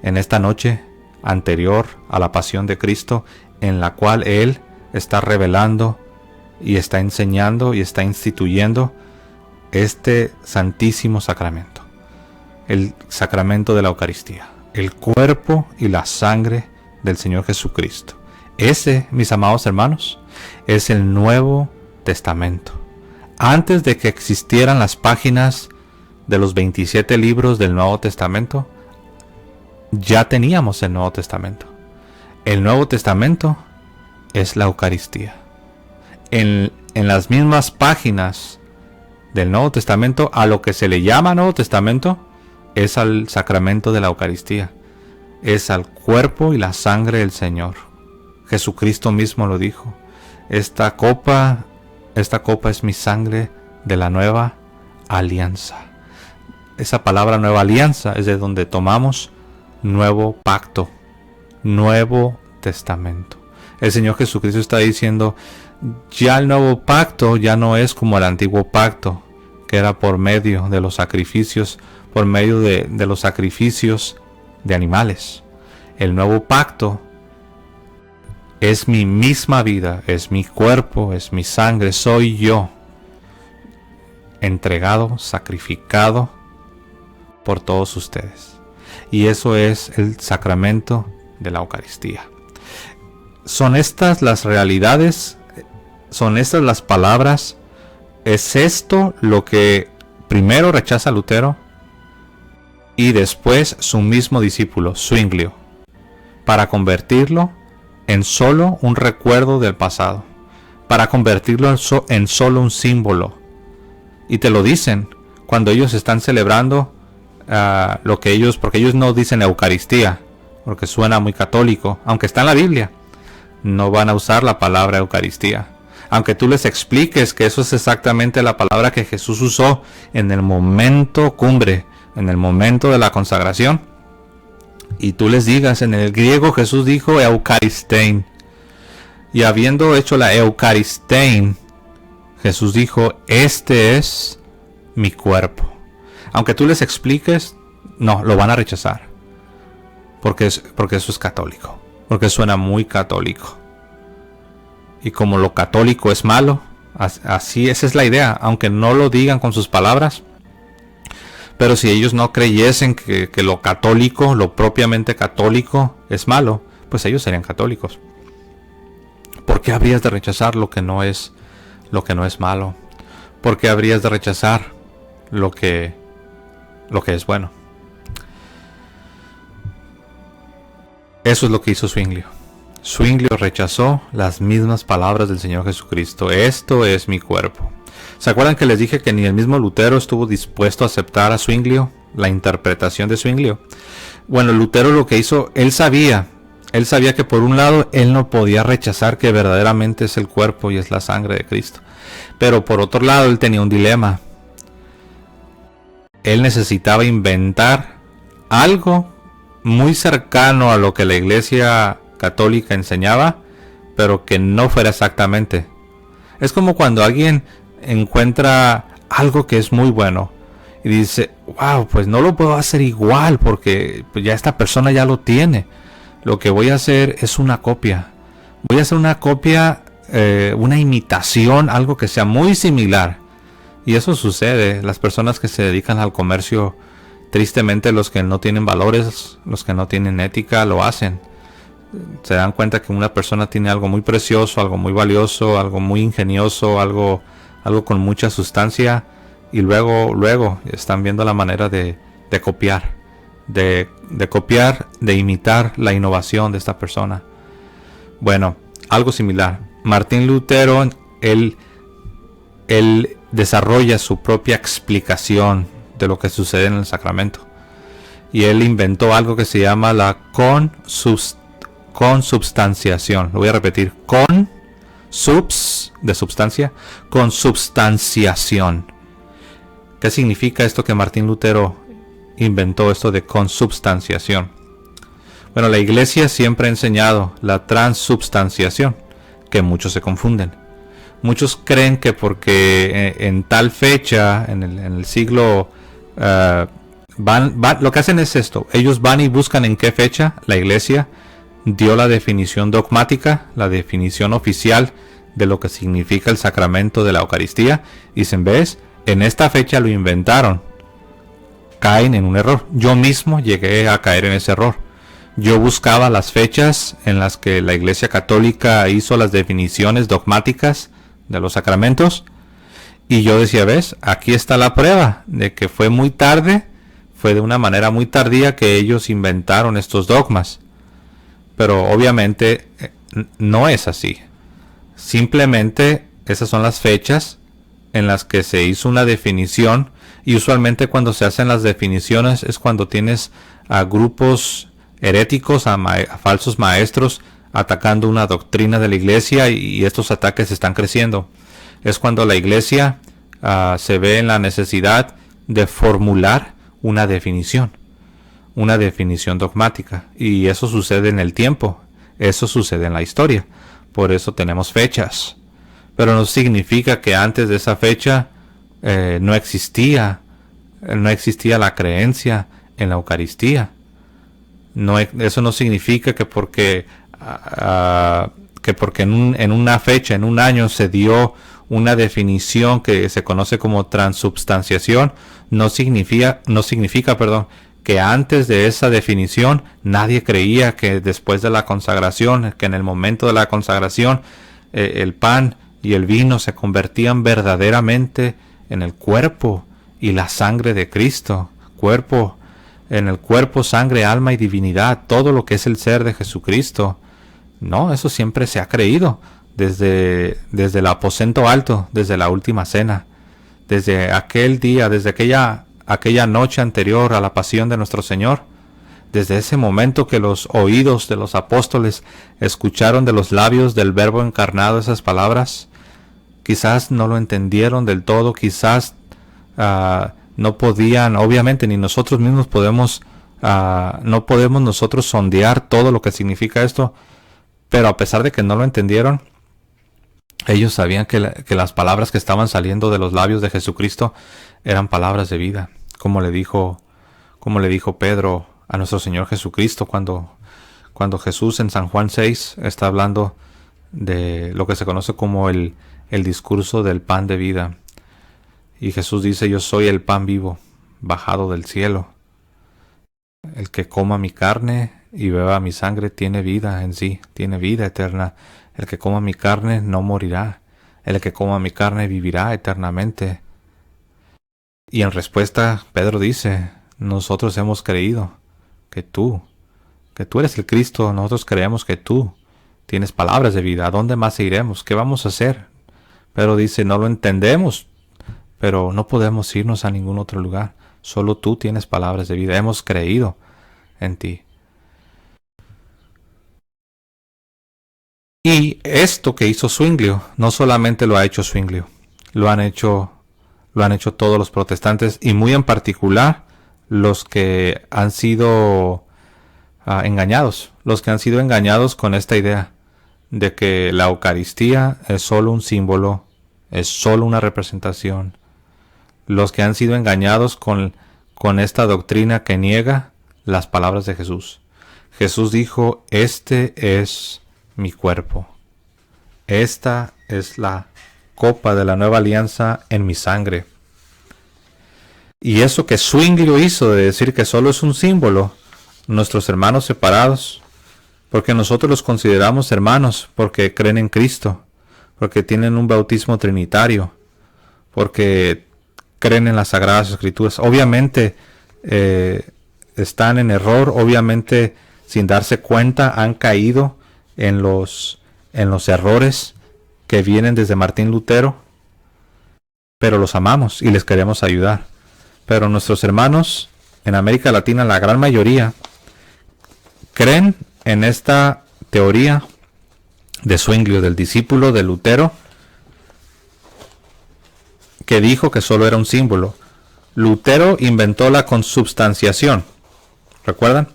en esta noche anterior a la pasión de Cristo, en la cual Él está revelando y está enseñando y está instituyendo este santísimo sacramento, el sacramento de la Eucaristía, el cuerpo y la sangre del Señor Jesucristo. Ese, mis amados hermanos, es el Nuevo Testamento. Antes de que existieran las páginas de los 27 libros del Nuevo Testamento, ya teníamos el Nuevo Testamento. El Nuevo Testamento es la Eucaristía. En las mismas páginas del Nuevo Testamento, a lo que se le llama Nuevo Testamento, es al sacramento de la Eucaristía. Es al cuerpo y la sangre del Señor. Jesucristo mismo lo dijo. Esta copa es mi sangre de la nueva alianza. Esa palabra nueva alianza es de donde tomamos nuevo pacto, Nuevo Testamento. El Señor Jesucristo está diciendo, ya el nuevo pacto ya no es como el antiguo pacto, que era por medio de los sacrificios, por medio de los sacrificios de animales. El nuevo pacto es mi misma vida, es mi cuerpo, es mi sangre, soy yo, entregado, sacrificado por todos ustedes. Y eso es el sacramento de la Eucaristía. Son estas las realidades, son estas las palabras. Es esto lo que primero rechaza Lutero y después su mismo discípulo, Zwinglio, para convertirlo en solo un recuerdo del pasado, para convertirlo en solo un símbolo. Y te lo dicen cuando ellos están celebrando lo que ellos, porque ellos no dicen Eucaristía, porque suena muy católico, aunque está en la Biblia, no van a usar la palabra Eucaristía. Aunque tú les expliques que eso es exactamente la palabra que Jesús usó en el momento cumbre, en el momento de la consagración, y tú les digas, en el griego Jesús dijo Eucharistein, y habiendo hecho la Eucharistein, Jesús dijo, este es mi cuerpo. Aunque tú les expliques, no, lo van a rechazar, porque eso es católico, porque suena muy católico. Y como lo católico es malo, así esa es la idea, aunque no lo digan con sus palabras. Pero si ellos no creyesen que lo católico, lo propiamente católico es malo, pues ellos serían católicos. ¿Por qué habrías de rechazar lo que no es malo? ¿Por qué habrías de rechazar lo que es bueno? Eso es lo que hizo Zwinglio. Zwinglio rechazó las mismas palabras del Señor Jesucristo. Esto es mi cuerpo. ¿Se acuerdan que les dije que ni el mismo Lutero estuvo dispuesto a aceptar a Zwinglio, la interpretación de Zwinglio? Bueno, Lutero lo que hizo, él sabía que por un lado él no podía rechazar que verdaderamente es el cuerpo y es la sangre de Cristo. Pero por otro lado él tenía un dilema. Él necesitaba inventar algo muy cercano a lo que la Iglesia católica enseñaba, pero que no fuera exactamente. Es como cuando alguien encuentra algo que es muy bueno y dice, wow, pues no lo puedo hacer igual porque pues ya esta persona ya lo tiene. Lo que voy a hacer es una copia. Voy a hacer una copia, una imitación, algo que sea muy similar. Y eso sucede. Las personas que se dedican al comercio, tristemente los que no tienen valores, los que no tienen ética, lo hacen. Se dan cuenta que una persona tiene algo muy precioso, algo muy valioso, algo muy ingenioso, algo con mucha sustancia, y luego están viendo la manera de copiar, de copiar, de imitar la innovación de esta persona. Bueno, algo similar. Martín Lutero, él desarrolla su propia explicación de lo que sucede en el sacramento. Y él inventó algo que se llama la consubstanciación. Lo voy a repetir. De substancia. Consubstanciación. ¿Qué significa esto que Martín Lutero inventó, esto de consubstanciación? Bueno, la Iglesia siempre ha enseñado la transubstanciación, que muchos se confunden. Muchos creen que porque en tal fecha, en el siglo, lo que hacen es esto. Ellos van y buscan en qué fecha la Iglesia dio la definición dogmática, la definición oficial de lo que significa el sacramento de la Eucaristía. Y dicen, ¿ves? En esta fecha lo inventaron. Caen en un error. Yo mismo llegué a caer en ese error. Yo buscaba las fechas en las que la Iglesia Católica hizo las definiciones dogmáticas de los sacramentos, Y yo decía, ves, aquí está la prueba de que fue muy tarde, fue de una manera muy tardía que ellos inventaron estos dogmas. Pero obviamente no es así. Simplemente esas son las fechas en las que se hizo una definición, y usualmente cuando se hacen las definiciones es cuando tienes a grupos heréticos, a falsos maestros atacando una doctrina de la iglesia, y estos ataques están creciendo. Es cuando la iglesia se ve en la necesidad de formular una definición dogmática, y eso sucede en el tiempo, eso sucede en la historia. Por eso tenemos fechas, pero no significa que antes de esa fecha no existía la creencia en la Eucaristía. No, eso no significa que porque en una fecha, en un año, se dio una definición que se conoce como transubstanciación, no significa, que antes de esa definición nadie creía que después de la consagración, que en el momento de la consagración, el pan y el vino se convertían verdaderamente en el cuerpo y la sangre de Cristo. En el cuerpo, sangre, alma y divinidad, todo lo que es el ser de Jesucristo. No, eso siempre se ha creído desde el aposento alto, desde la última cena, desde aquel día, desde aquella noche anterior a la pasión de nuestro Señor. Desde ese momento que los oídos de los apóstoles escucharon de los labios del Verbo encarnado esas palabras, quizás no lo entendieron del todo, quizás no podían, obviamente ni nosotros mismos no podemos nosotros sondear todo lo que significa esto, pero a pesar de que no lo entendieron, ellos sabían que las palabras que estaban saliendo de los labios de Jesucristo eran palabras de vida, como le dijo Pedro a nuestro Señor Jesucristo cuando Jesús en San Juan 6 está hablando de lo que se conoce como el discurso del pan de vida. Y Jesús dice: yo soy el pan vivo, bajado del cielo. El que coma mi carne y beba mi sangre tiene vida en sí, tiene vida eterna. El que coma mi carne no morirá. El que coma mi carne vivirá eternamente. Y en respuesta, Pedro dice: nosotros hemos creído que tú eres el Cristo. Nosotros creemos que tú tienes palabras de vida. ¿A dónde más iremos? ¿Qué vamos a hacer? Pedro dice: no lo entendemos, pero no podemos irnos a ningún otro lugar. Solo tú tienes palabras de vida. Hemos creído en ti. Y esto que hizo Zwinglio, no solamente lo ha hecho Zwinglio, lo han hecho todos los protestantes, y muy en particular los que han sido engañados, con esta idea de que la Eucaristía es solo un símbolo, es solo una representación. Los que han sido engañados con esta doctrina que niega las palabras de Jesús. Jesús dijo: este es mi cuerpo. Esta es la copa de la nueva alianza en mi sangre. Y eso que Zwinglio hizo de decir que solo es un símbolo, nuestros hermanos separados, porque nosotros los consideramos hermanos, porque creen en Cristo, porque tienen un bautismo trinitario, porque creen en las Sagradas Escrituras. Obviamente están en error, obviamente sin darse cuenta han caído en los errores que vienen desde Martín Lutero, pero los amamos y les queremos ayudar. Pero nuestros hermanos en América Latina, la gran mayoría, creen en esta teoría de Zwinglio, del discípulo de Lutero, que dijo que solo era un símbolo. Lutero inventó la consubstanciación. ¿Recuerdan?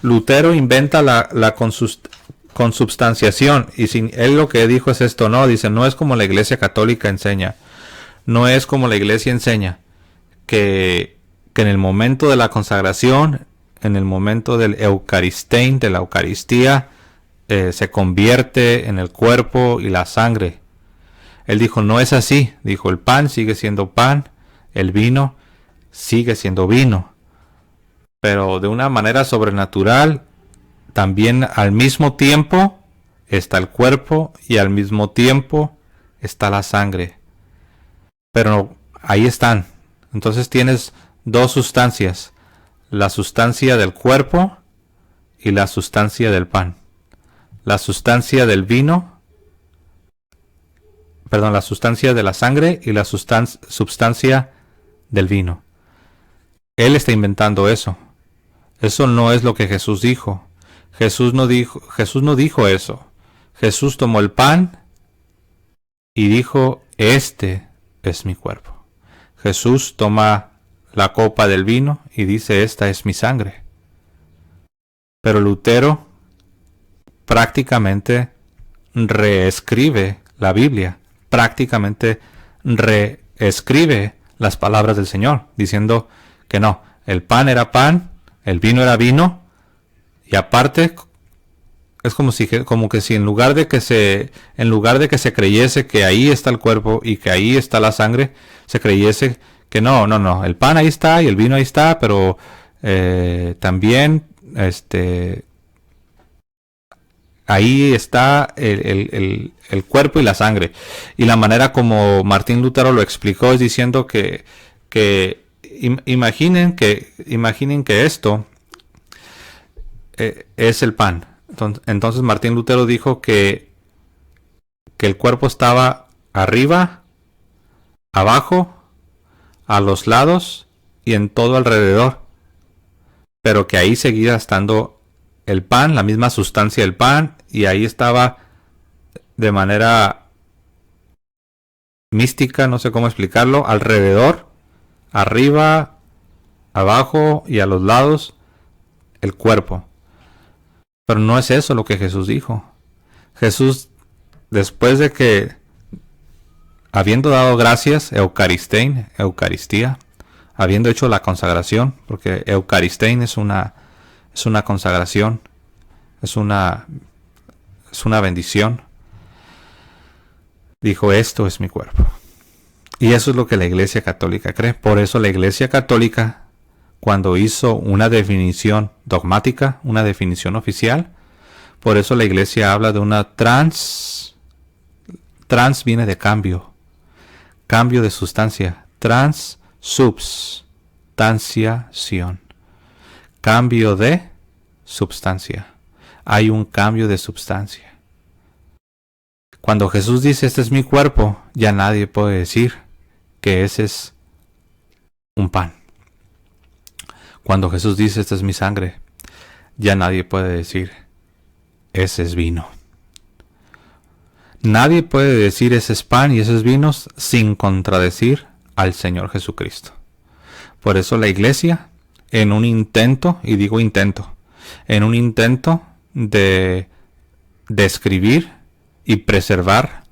Lutero inventa la consubstanciación, y él lo que dijo es esto: no, dice, no es como la Iglesia Católica enseña. No es como la Iglesia enseña que en el momento de la consagración, en el momento del Eucaristein, de la Eucaristía, se convierte en el cuerpo y la sangre. Él dijo: no es así. Dijo: el pan sigue siendo pan, el vino sigue siendo vino, pero de una manera sobrenatural. También al mismo tiempo está el cuerpo y al mismo tiempo está la sangre. pero ahí están. Entonces tienes dos sustancias, la sustancia del cuerpo y la sustancia del pan. La sustancia del vino, perdón, la sustancia de la sangre y la sustancia del vino. Él está inventando eso. Eso no es lo que Jesús dijo. Jesús no dijo eso. Jesús tomó el pan y dijo, este es mi cuerpo. Jesús toma la copa del vino y dice, esta es mi sangre. Pero Lutero prácticamente reescribe la Biblia, prácticamente reescribe las palabras del Señor, diciendo que no, el pan era pan, el vino era vino, y aparte es como que si en lugar de que se creyese que ahí está el cuerpo y que ahí está la sangre, se creyese que no, el pan ahí está y el vino ahí está, pero también ahí está el cuerpo y la sangre. Y la manera como Martín Lutero lo explicó es diciendo que imaginen que esto es el pan. Entonces Martín Lutero dijo que el cuerpo estaba arriba, abajo, a los lados y en todo alrededor, pero que ahí seguía estando el pan, la misma sustancia del pan, y ahí estaba de manera mística, no sé cómo explicarlo, alrededor, arriba, abajo y a los lados, el cuerpo. Pero no es eso lo que Jesús dijo. Jesús, después de que, habiendo dado gracias, Eucaristía, habiendo hecho la consagración, porque Eucaristein es una consagración, es una bendición, dijo, esto es mi cuerpo. Y eso es lo que la Iglesia Católica cree. Por eso la Iglesia Católica, cuando hizo una definición dogmática, una definición oficial, por eso la Iglesia habla de una trans viene de cambio de sustancia, transubstanciación, cambio de substancia. Hay un cambio de substancia. Cuando Jesús dice, este es mi cuerpo, ya nadie puede decir que ese es un pan. Cuando Jesús dice, esta es mi sangre, ya nadie puede decir, ese es vino. Nadie puede decir, ese es pan y ese es vino, sin contradecir al Señor Jesucristo. Por eso la Iglesia, en un intento, y digo intento, en un intento de escribir y preservar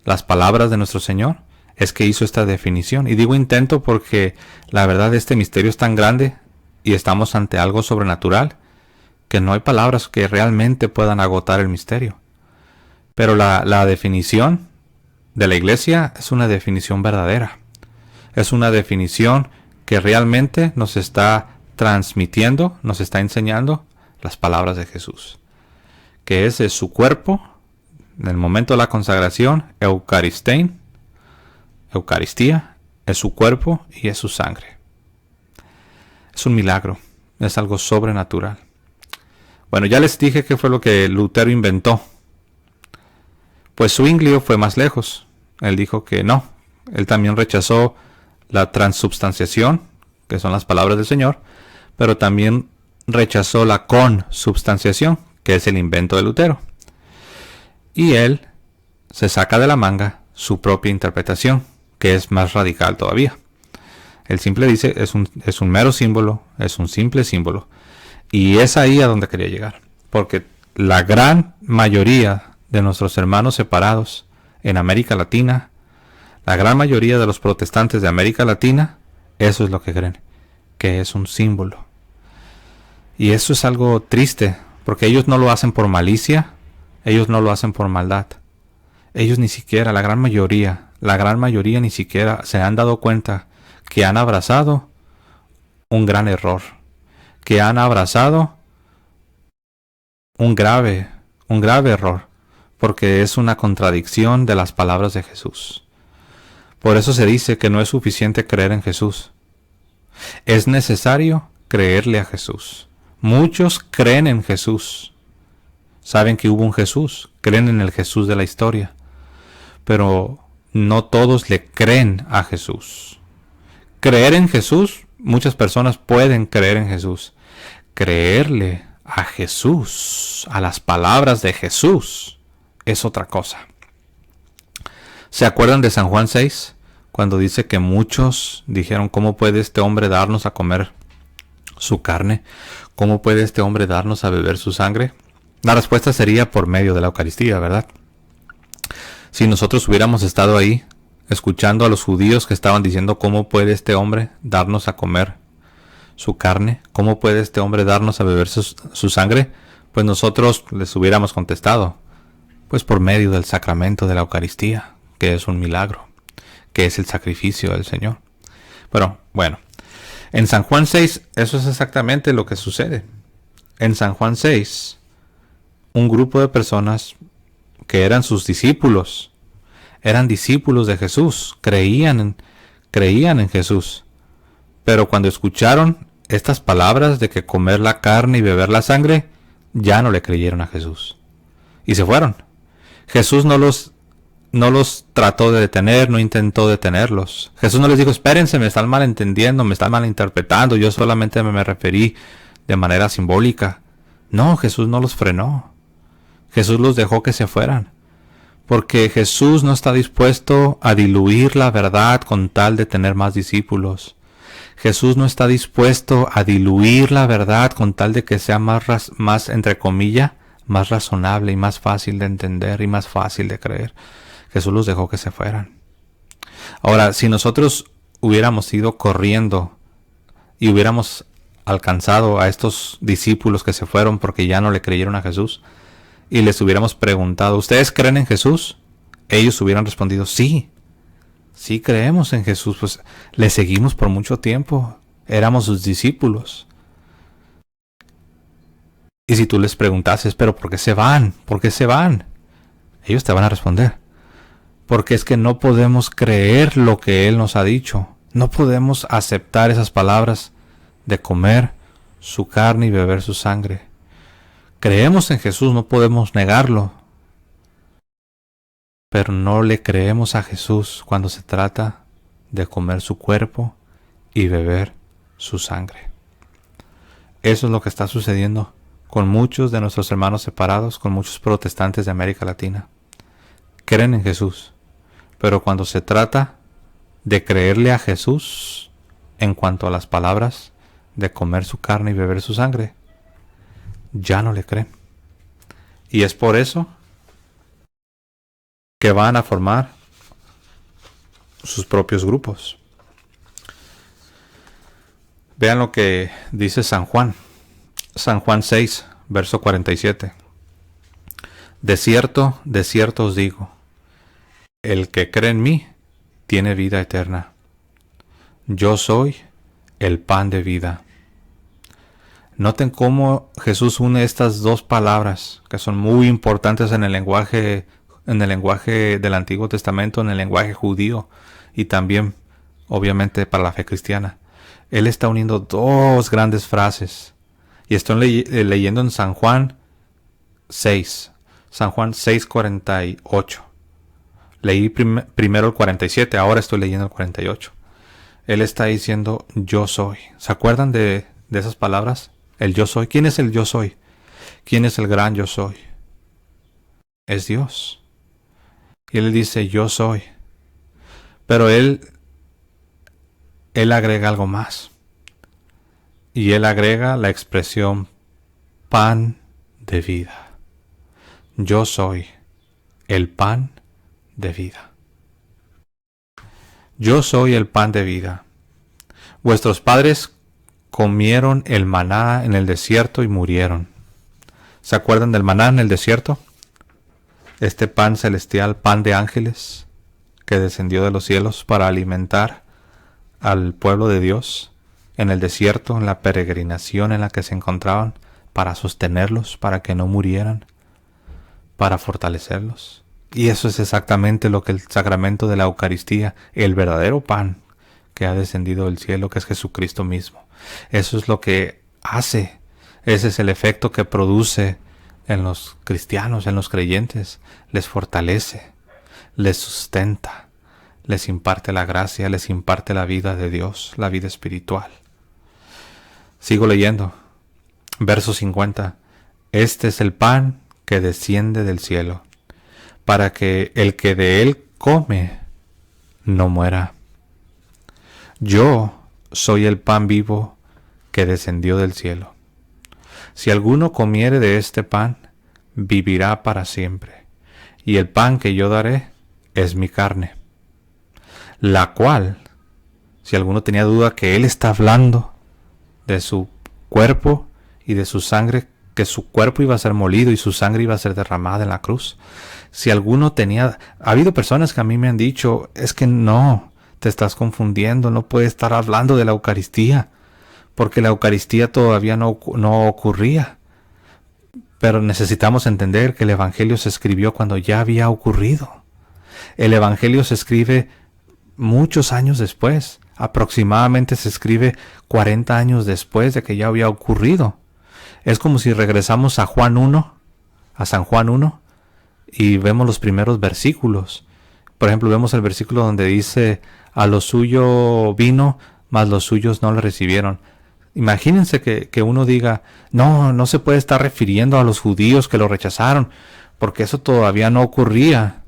las palabras de nuestro Señor, es que hizo esta definición. Y digo intento porque la verdad este misterio es tan grande y estamos ante algo sobrenatural que no hay palabras que realmente puedan agotar el misterio. Pero la definición de la Iglesia es una definición verdadera. Es una definición que realmente nos está transmitiendo, nos está enseñando las palabras de Jesús. Que ese es su cuerpo, en el momento de la consagración, Eucaristía, es su cuerpo y es su sangre. Es un milagro, es algo sobrenatural. Bueno, ya les dije qué fue lo que Lutero inventó. Pues Zwinglio fue más lejos. Él dijo que no. Él también rechazó la transubstanciación, que son las palabras del Señor, pero también rechazó la consubstanciación, que es el invento de Lutero. Y él se saca de la manga su propia interpretación, que es más radical todavía. Él simple dice, es un mero símbolo, es un simple símbolo. Y es ahí a donde quería llegar. Porque la gran mayoría de nuestros hermanos separados en América Latina, la gran mayoría de los protestantes de América Latina, eso es lo que creen, que es un símbolo. Y eso es algo triste, porque ellos no lo hacen por malicia, ellos no lo hacen por maldad. Ellos ni siquiera, la gran mayoría ni siquiera se han dado cuenta que han abrazado un gran error, que han abrazado un grave error, porque es una contradicción de las palabras de Jesús. Por eso se dice que no es suficiente creer en Jesús. Es necesario creerle a Jesús. Muchos creen en Jesús. Saben que hubo un Jesús. Creen en el Jesús de la historia. Pero no todos le creen a Jesús. Creer en Jesús, muchas personas pueden creer en Jesús. Creerle a Jesús, a las palabras de Jesús, es otra cosa. ¿Se acuerdan de San Juan 6? Cuando dice que muchos dijeron, ¿cómo puede este hombre darnos a comer su carne? ¿Cómo puede este hombre darnos a beber su sangre? La respuesta sería por medio de la Eucaristía, ¿verdad? Si nosotros hubiéramos estado ahí, escuchando a los judíos que estaban diciendo, ¿cómo puede este hombre darnos a comer su carne? ¿Cómo puede este hombre darnos a beber su sangre? Pues nosotros les hubiéramos contestado, pues por medio del sacramento de la Eucaristía, que es un milagro, que es el sacrificio del Señor. Pero bueno, en San Juan 6 eso es exactamente lo que sucede. En San Juan 6, un grupo de personas que eran sus discípulos, eran discípulos de Jesús, creían en Jesús, pero cuando escucharon estas palabras de que comer la carne y beber la sangre, ya no le creyeron a Jesús y se fueron. Jesús no los trató de detener, no intentó detenerlos. Jesús no les dijo, espérense, me están malentendiendo, me están malinterpretando, yo solamente me referí de manera simbólica. No, Jesús no los frenó. Jesús los dejó que se fueran. Porque Jesús no está dispuesto a diluir la verdad con tal de tener más discípulos. Jesús no está dispuesto a diluir la verdad con tal de que sea más entre comillas, más razonable y más fácil de entender y más fácil de creer. Jesús los dejó que se fueran. Ahora, si nosotros hubiéramos ido corriendo y hubiéramos alcanzado a estos discípulos que se fueron porque ya no le creyeron a Jesús y les hubiéramos preguntado, ¿ustedes creen en Jesús? Ellos hubieran respondido, sí creemos en Jesús, pues le seguimos por mucho tiempo, éramos sus discípulos. Y si tú les preguntases, ¿pero por qué se van? ¿Por qué se van? Ellos te van a responder, porque es que no podemos creer lo que Él nos ha dicho. No podemos aceptar esas palabras de comer su carne y beber su sangre. Creemos en Jesús, no podemos negarlo. Pero no le creemos a Jesús cuando se trata de comer su cuerpo y beber su sangre. Eso es lo que está sucediendo con muchos de nuestros hermanos separados, con muchos protestantes de América Latina. Creen en Jesús, pero cuando se trata de creerle a Jesús en cuanto a las palabras de comer su carne y beber su sangre, ya no le creen. Y es por eso que van a formar sus propios grupos. Vean lo que dice San Juan 6, verso 47. De cierto os digo, el que cree en mí tiene vida eterna. Yo soy el pan de vida. Noten cómo Jesús une estas dos palabras que son muy importantes en el lenguaje del Antiguo Testamento, en el lenguaje judío y también obviamente para la fe cristiana. Él está uniendo dos grandes frases. Y estoy leyendo en San Juan 6, San Juan 6:48. Leí primero el 47, ahora estoy leyendo el 48. Él está diciendo yo soy. ¿Se acuerdan de esas palabras? El yo soy. ¿Quién es el yo soy? ¿Quién es el gran yo soy? Es Dios. Y Él dice yo soy. Pero Él agrega algo más. Y Él agrega la expresión pan de vida. Yo soy el pan de vida. Yo soy el pan de vida. Vuestros padres comieron el maná en el desierto y murieron. ¿Se acuerdan del maná en el desierto? Este pan celestial, pan de ángeles, que descendió de los cielos para alimentar al pueblo de Dios en el desierto, en la peregrinación en la que se encontraban, para sostenerlos, para que no murieran, para fortalecerlos. Y eso es exactamente lo que el sacramento de la Eucaristía, el verdadero pan que ha descendido del cielo, que es Jesucristo mismo. Eso es lo que hace. Ese es el efecto que produce en los cristianos, en los creyentes. Les fortalece, les sustenta, les imparte la gracia, les imparte la vida de Dios, la vida espiritual. Sigo leyendo. Verso 50. Este es el pan que desciende del cielo, para que el que de él come no muera. Yo soy el pan vivo que descendió del cielo. Si alguno comiere de este pan, vivirá para siempre. Y el pan que yo daré es mi carne, la cual, si alguno tenía duda que él está hablando de su cuerpo y de su sangre, que su cuerpo iba a ser molido y su sangre iba a ser derramada en la cruz. Si alguno tenía... Ha habido personas que a mí me han dicho, es que no, te estás confundiendo, no puedes estar hablando de la Eucaristía, porque la Eucaristía todavía no ocurría. Pero necesitamos entender que el Evangelio se escribió cuando ya había ocurrido. El Evangelio se escribe muchos años después. Aproximadamente se escribe 40 años después de que ya había ocurrido. Es como si regresamos a Juan 1, a San Juan 1, y vemos los primeros versículos. Por ejemplo, vemos el versículo donde dice, a lo suyo vino, mas los suyos no le recibieron. Imagínense que uno diga, no se puede estar refiriendo a los judíos que lo rechazaron, porque eso todavía no ocurría.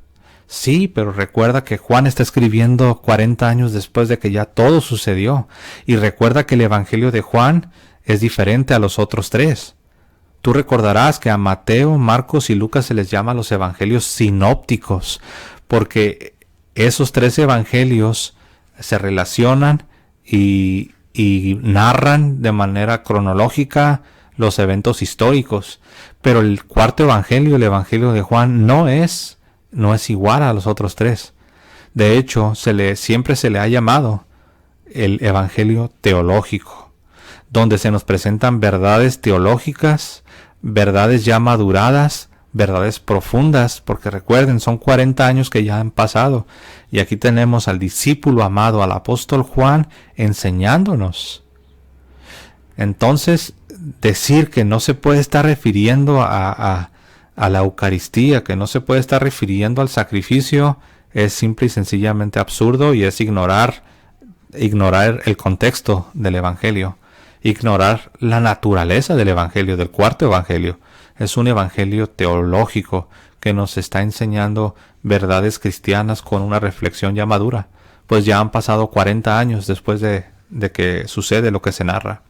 Sí, pero recuerda que Juan está escribiendo 40 años después de que ya todo sucedió. Y recuerda que el Evangelio de Juan es diferente a los otros tres. Tú recordarás que a Mateo, Marcos y Lucas se les llama los evangelios sinópticos, porque esos tres evangelios se relacionan y narran de manera cronológica los eventos históricos. Pero el cuarto evangelio, el Evangelio de Juan, no es igual a los otros tres. De hecho, siempre se le ha llamado el Evangelio teológico, donde se nos presentan verdades teológicas, verdades ya maduradas, verdades profundas, porque recuerden, son 40 años que ya han pasado, y aquí tenemos al discípulo amado, al apóstol Juan, enseñándonos. Entonces, decir que no se puede estar refiriendo a la Eucaristía, que no se puede estar refiriendo al sacrificio, es simple y sencillamente absurdo, y es ignorar el contexto del Evangelio. Ignorar la naturaleza del Evangelio, del cuarto Evangelio. Es un Evangelio teológico que nos está enseñando verdades cristianas con una reflexión ya madura, pues ya han pasado 40 años después de que sucede lo que se narra.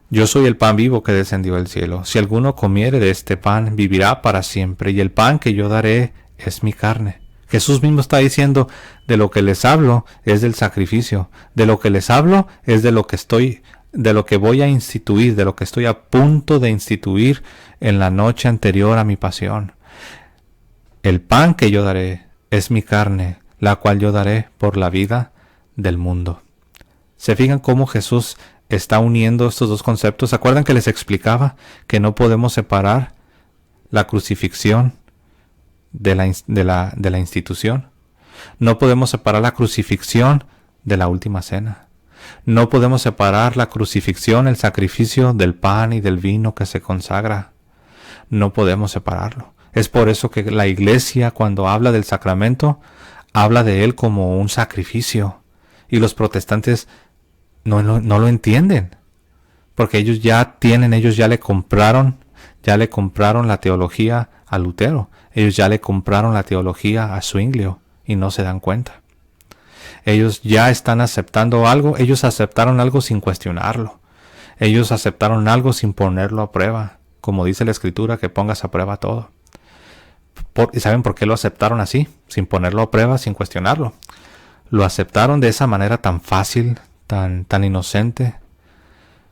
Yo soy el pan vivo que descendió del cielo. Si alguno comiere de este pan, vivirá para siempre, y el pan que yo daré es mi carne. Jesús mismo está diciendo, de lo que les hablo es del sacrificio, de lo que les hablo es de lo que voy a instituir, de lo que estoy a punto de instituir en la noche anterior a mi pasión. El pan que yo daré es mi carne, la cual yo daré por la vida del mundo. ¿Se fijan cómo Jesús está uniendo estos dos conceptos? ¿Se acuerdan que les explicaba que no podemos separar la crucifixión de la institución? No podemos separar la crucifixión de la última cena. No podemos separar la crucifixión, el sacrificio del pan y del vino que se consagra. No podemos separarlo. Es por eso que la Iglesia, cuando habla del sacramento, habla de él como un sacrificio. Y los protestantes no lo entienden. Porque ellos ya le compraron la teología a Lutero. Ellos ya le compraron la teología a Zwinglio y no se dan cuenta. Ellos ya están aceptando algo, ellos aceptaron algo sin cuestionarlo. Ellos aceptaron algo sin ponerlo a prueba. Como dice la Escritura, que pongas a prueba todo. ¿Y saben por qué lo aceptaron así? Sin ponerlo a prueba, sin cuestionarlo. Lo aceptaron de esa manera tan fácil, tan inocente,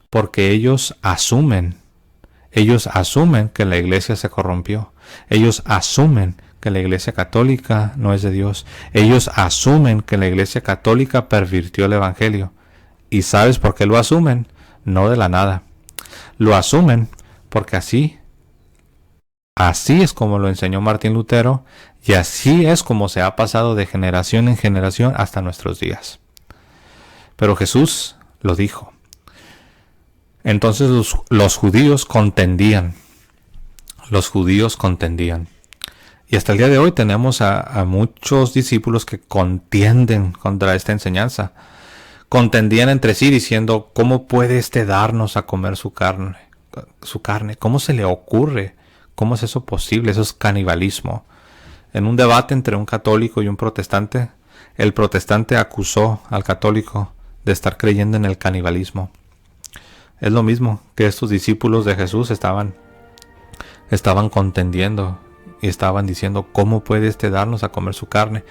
porque ellos asumen que la Iglesia se corrompió. Ellos asumen que la Iglesia Católica no es de Dios. Ellos asumen que la Iglesia Católica pervirtió el Evangelio. ¿Y sabes por qué lo asumen? No de la nada. Lo asumen porque así Así es como lo enseñó Martín Lutero y así es como se ha pasado de generación en generación hasta nuestros días. Pero Jesús lo dijo. Entonces los judíos contendían. Los judíos contendían. Y hasta el día de hoy tenemos a muchos discípulos que contienden contra esta enseñanza. Contendían entre sí diciendo, ¿cómo puede darnos a comer su carne? ¿Cómo se le ocurre? ¿Cómo es eso posible? Eso es canibalismo. En un debate entre un católico y un protestante, el protestante acusó al católico de estar creyendo en el canibalismo. Es lo mismo que estos discípulos de Jesús estaban contendiendo y estaban diciendo, ¿cómo puede darnos a comer su carne?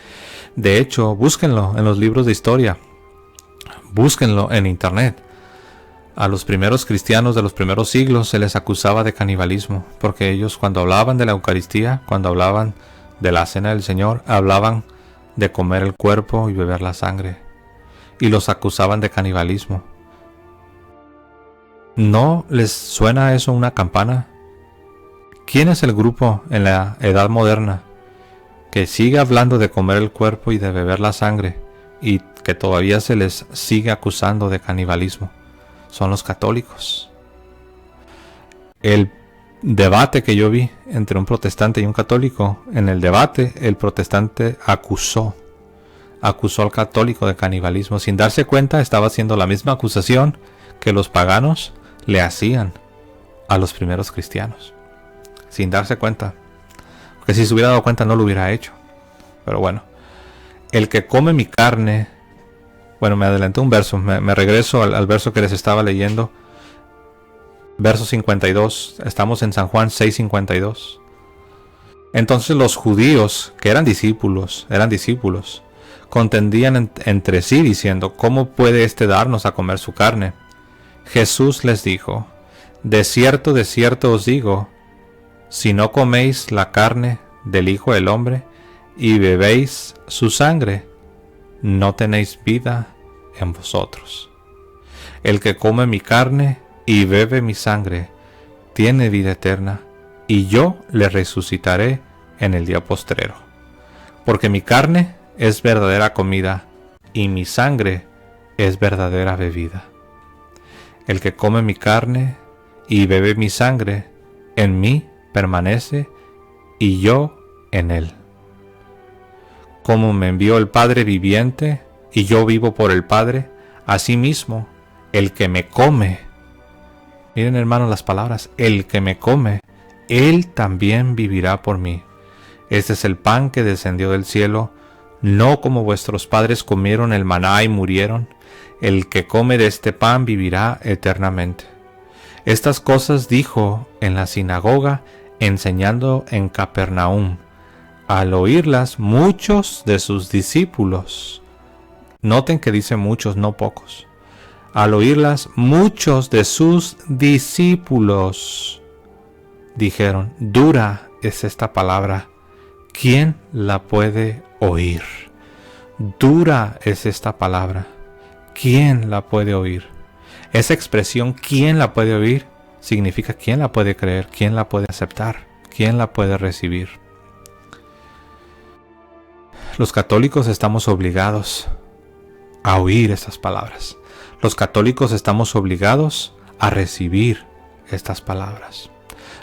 De hecho, búsquenlo en los libros de historia. Búsquenlo en internet. A los primeros cristianos de los primeros siglos se les acusaba de canibalismo, porque ellos cuando hablaban de la Eucaristía, cuando hablaban de la Cena del Señor, hablaban de comer el cuerpo y beber la sangre, y los acusaban de canibalismo. ¿No les suena eso una campana? ¿Quién es el grupo en la edad moderna que sigue hablando de comer el cuerpo y de beber la sangre y que todavía se les sigue acusando de canibalismo? Son los católicos. El debate que yo vi entre un protestante y un católico, en el debate el protestante acusó al católico de canibalismo. Sin darse cuenta, estaba haciendo la misma acusación que los paganos le hacían a los primeros cristianos. Sin darse cuenta. Porque si se hubiera dado cuenta no lo hubiera hecho. Pero bueno. El que come mi carne... Bueno, me adelanté un verso. Me regreso al verso que les estaba leyendo. Verso 52. Estamos en San Juan 6:52. Entonces los judíos, que eran discípulos, contendían entre sí diciendo, ¿cómo puede darnos a comer su carne? Jesús les dijo, de cierto os digo, si no coméis la carne del Hijo del Hombre y bebéis su sangre, no tenéis vida en vosotros. El que come mi carne y bebe mi sangre tiene vida eterna, y yo le resucitaré en el día postrero. Porque mi carne es verdadera comida, y mi sangre es verdadera bebida. El que come mi carne y bebe mi sangre, en mí permanece, y yo en él. Como me envió el Padre viviente, y yo vivo por el Padre, asimismo, el que me come, miren hermanos las palabras, el que me come, él también vivirá por mí. Este es el pan que descendió del cielo, no como vuestros padres comieron el maná y murieron. El que come de este pan vivirá eternamente. Estas cosas dijo en la sinagoga, enseñando en Capernaum. Al oírlas, muchos de sus discípulos, noten que dice muchos, no pocos. Al oírlas, muchos de sus discípulos dijeron, dura es esta palabra, ¿quién la puede oír? Dura es esta palabra, ¿quién la puede oír? Esa expresión, ¿quién la puede oír? Significa quién la puede creer, quién la puede aceptar, quién la puede recibir. Los católicos estamos obligados a oír estas palabras. Los católicos estamos obligados a recibir estas palabras.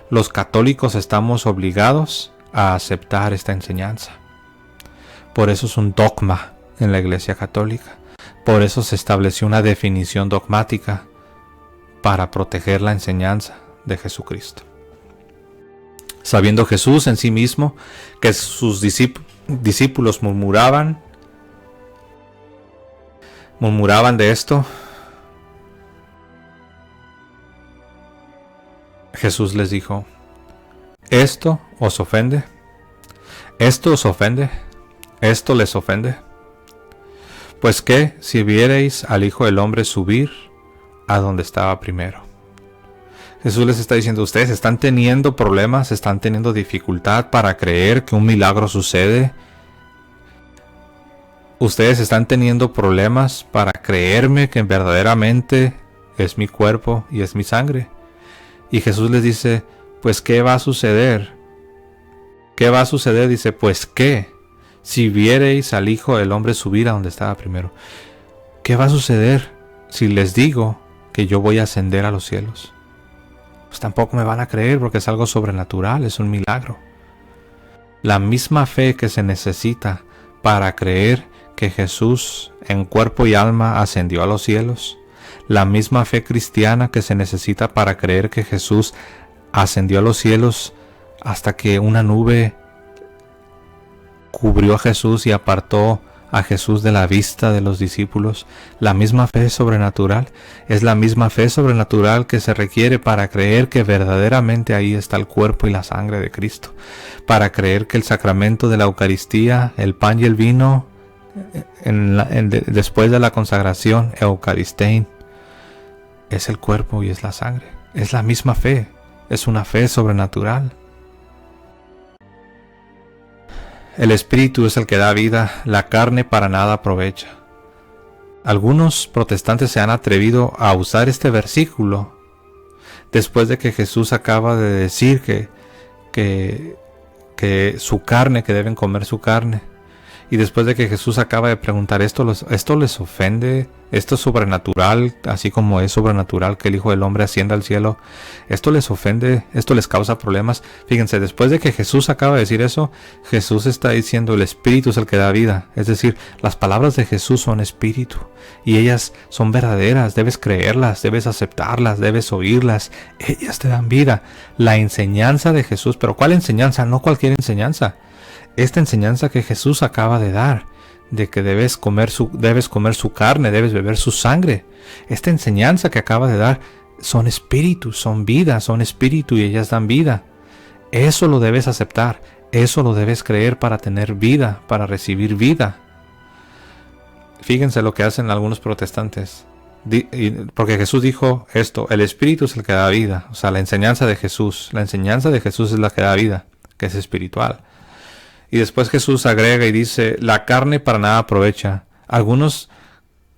Los católicos estamos obligados a aceptar esta enseñanza. Por eso es un dogma en la Iglesia Católica. Por eso se estableció una definición dogmática para proteger la enseñanza de Jesucristo. Sabiendo Jesús en sí mismo que sus discípulos murmuraban de esto, Jesús les dijo, ¿esto os ofende? ¿Esto os ofende? ¿Esto les ofende? Pues que si viereis al Hijo del Hombre subir a donde estaba primero. Jesús les está diciendo, ustedes están teniendo problemas, están teniendo dificultad para creer que un milagro sucede. Ustedes están teniendo problemas para creerme que verdaderamente es mi cuerpo y es mi sangre. Y Jesús les dice, pues ¿qué va a suceder ¿Qué va a suceder? Dice, pues ¿qué? Si viereis al Hijo del Hombre subir a donde estaba primero. ¿Qué va a suceder si les digo que yo voy a ascender a los cielos? Pues tampoco me van a creer porque es algo sobrenatural, es un milagro. La misma fe que se necesita para creer que Jesús en cuerpo y alma ascendió a los cielos, la misma fe cristiana que se necesita para creer que Jesús ascendió a los cielos hasta que una nube cubrió a Jesús y apartó a Jesús de la vista de los discípulos. La misma fe sobrenatural es la misma fe sobrenatural que se requiere para creer que verdaderamente ahí está el cuerpo y la sangre de Cristo, para creer que el sacramento de la Eucaristía, el pan y el vino, después de la consagración, Eucaristein, es el cuerpo y es la sangre. Es la misma fe, es una fe sobrenatural. El Espíritu es el que da vida, la carne para nada aprovecha. Algunos protestantes se han atrevido a usar este versículo después de que Jesús acaba de decir que su carne, que deben comer su carne. Y después de que Jesús acaba de preguntar, ¿esto les ofende? ¿Esto es sobrenatural? Así como es sobrenatural que el Hijo del Hombre ascienda al cielo. ¿Esto les ofende? ¿Esto les causa problemas? Fíjense, después de que Jesús acaba de decir eso, Jesús está diciendo, el Espíritu es el que da vida. Es decir, las palabras de Jesús son Espíritu. Y ellas son verdaderas. Debes creerlas, debes aceptarlas, debes oírlas. Ellas te dan vida. La enseñanza de Jesús. ¿Pero cuál enseñanza? No cualquier enseñanza. Esta enseñanza que Jesús acaba de dar, de que debes comer su carne, debes beber su sangre. Esta enseñanza que acaba de dar son espíritus, son vida, son espíritu y ellas dan vida. Eso lo debes aceptar, eso lo debes creer para tener vida, para recibir vida. Fíjense lo que hacen algunos protestantes. Porque Jesús dijo esto, el espíritu es el que da vida. O sea, la enseñanza de Jesús es la que da vida, que es espiritual. Y después Jesús agrega y dice, la carne para nada aprovecha. Algunos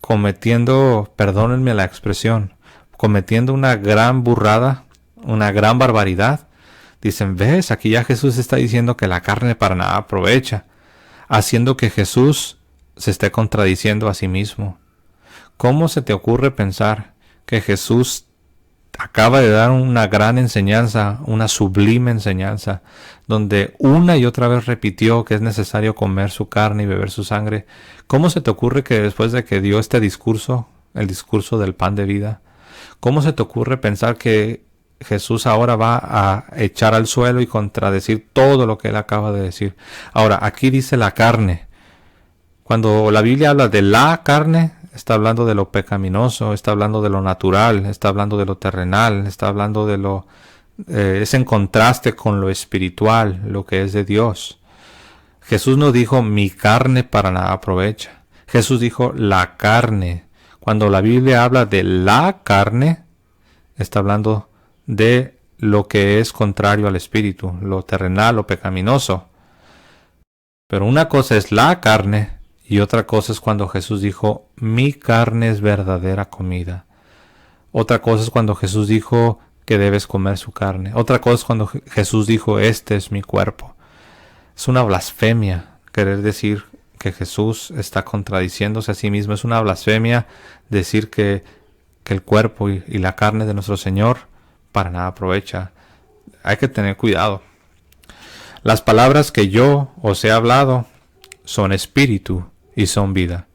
cometiendo, perdónenme la expresión, cometiendo una gran burrada, una gran barbaridad. Dicen, ves, aquí ya Jesús está diciendo que la carne para nada aprovecha, haciendo que Jesús se esté contradiciendo a sí mismo. ¿Cómo se te ocurre pensar que Jesús acaba de dar una gran enseñanza, una sublime enseñanza, donde una y otra vez repitió que es necesario comer su carne y beber su sangre? ¿Cómo se te ocurre que después de que dio este discurso, el discurso del pan de vida, cómo se te ocurre pensar que Jesús ahora va a echar al suelo y contradecir todo lo que él acaba de decir? Ahora, aquí dice la carne. Cuando la Biblia habla de la carne, está hablando de lo pecaminoso, está hablando de lo natural, está hablando de lo terrenal, está hablando de lo... es en contraste con lo espiritual, lo que es de Dios. Jesús no dijo mi carne para nada aprovecha. Jesús dijo la carne. Cuando la Biblia habla de la carne, está hablando de lo que es contrario al espíritu, lo terrenal, lo pecaminoso. Pero una cosa es la carne y otra cosa es cuando Jesús dijo, mi carne es verdadera comida. Otra cosa es cuando Jesús dijo que debes comer su carne. Otra cosa es cuando Jesús dijo, este es mi cuerpo. Es una blasfemia querer decir que Jesús está contradiciéndose a sí mismo. Es una blasfemia decir que el cuerpo y la carne de nuestro Señor para nada aprovecha. Hay que tener cuidado. Las palabras que yo os he hablado son espíritu y son vida.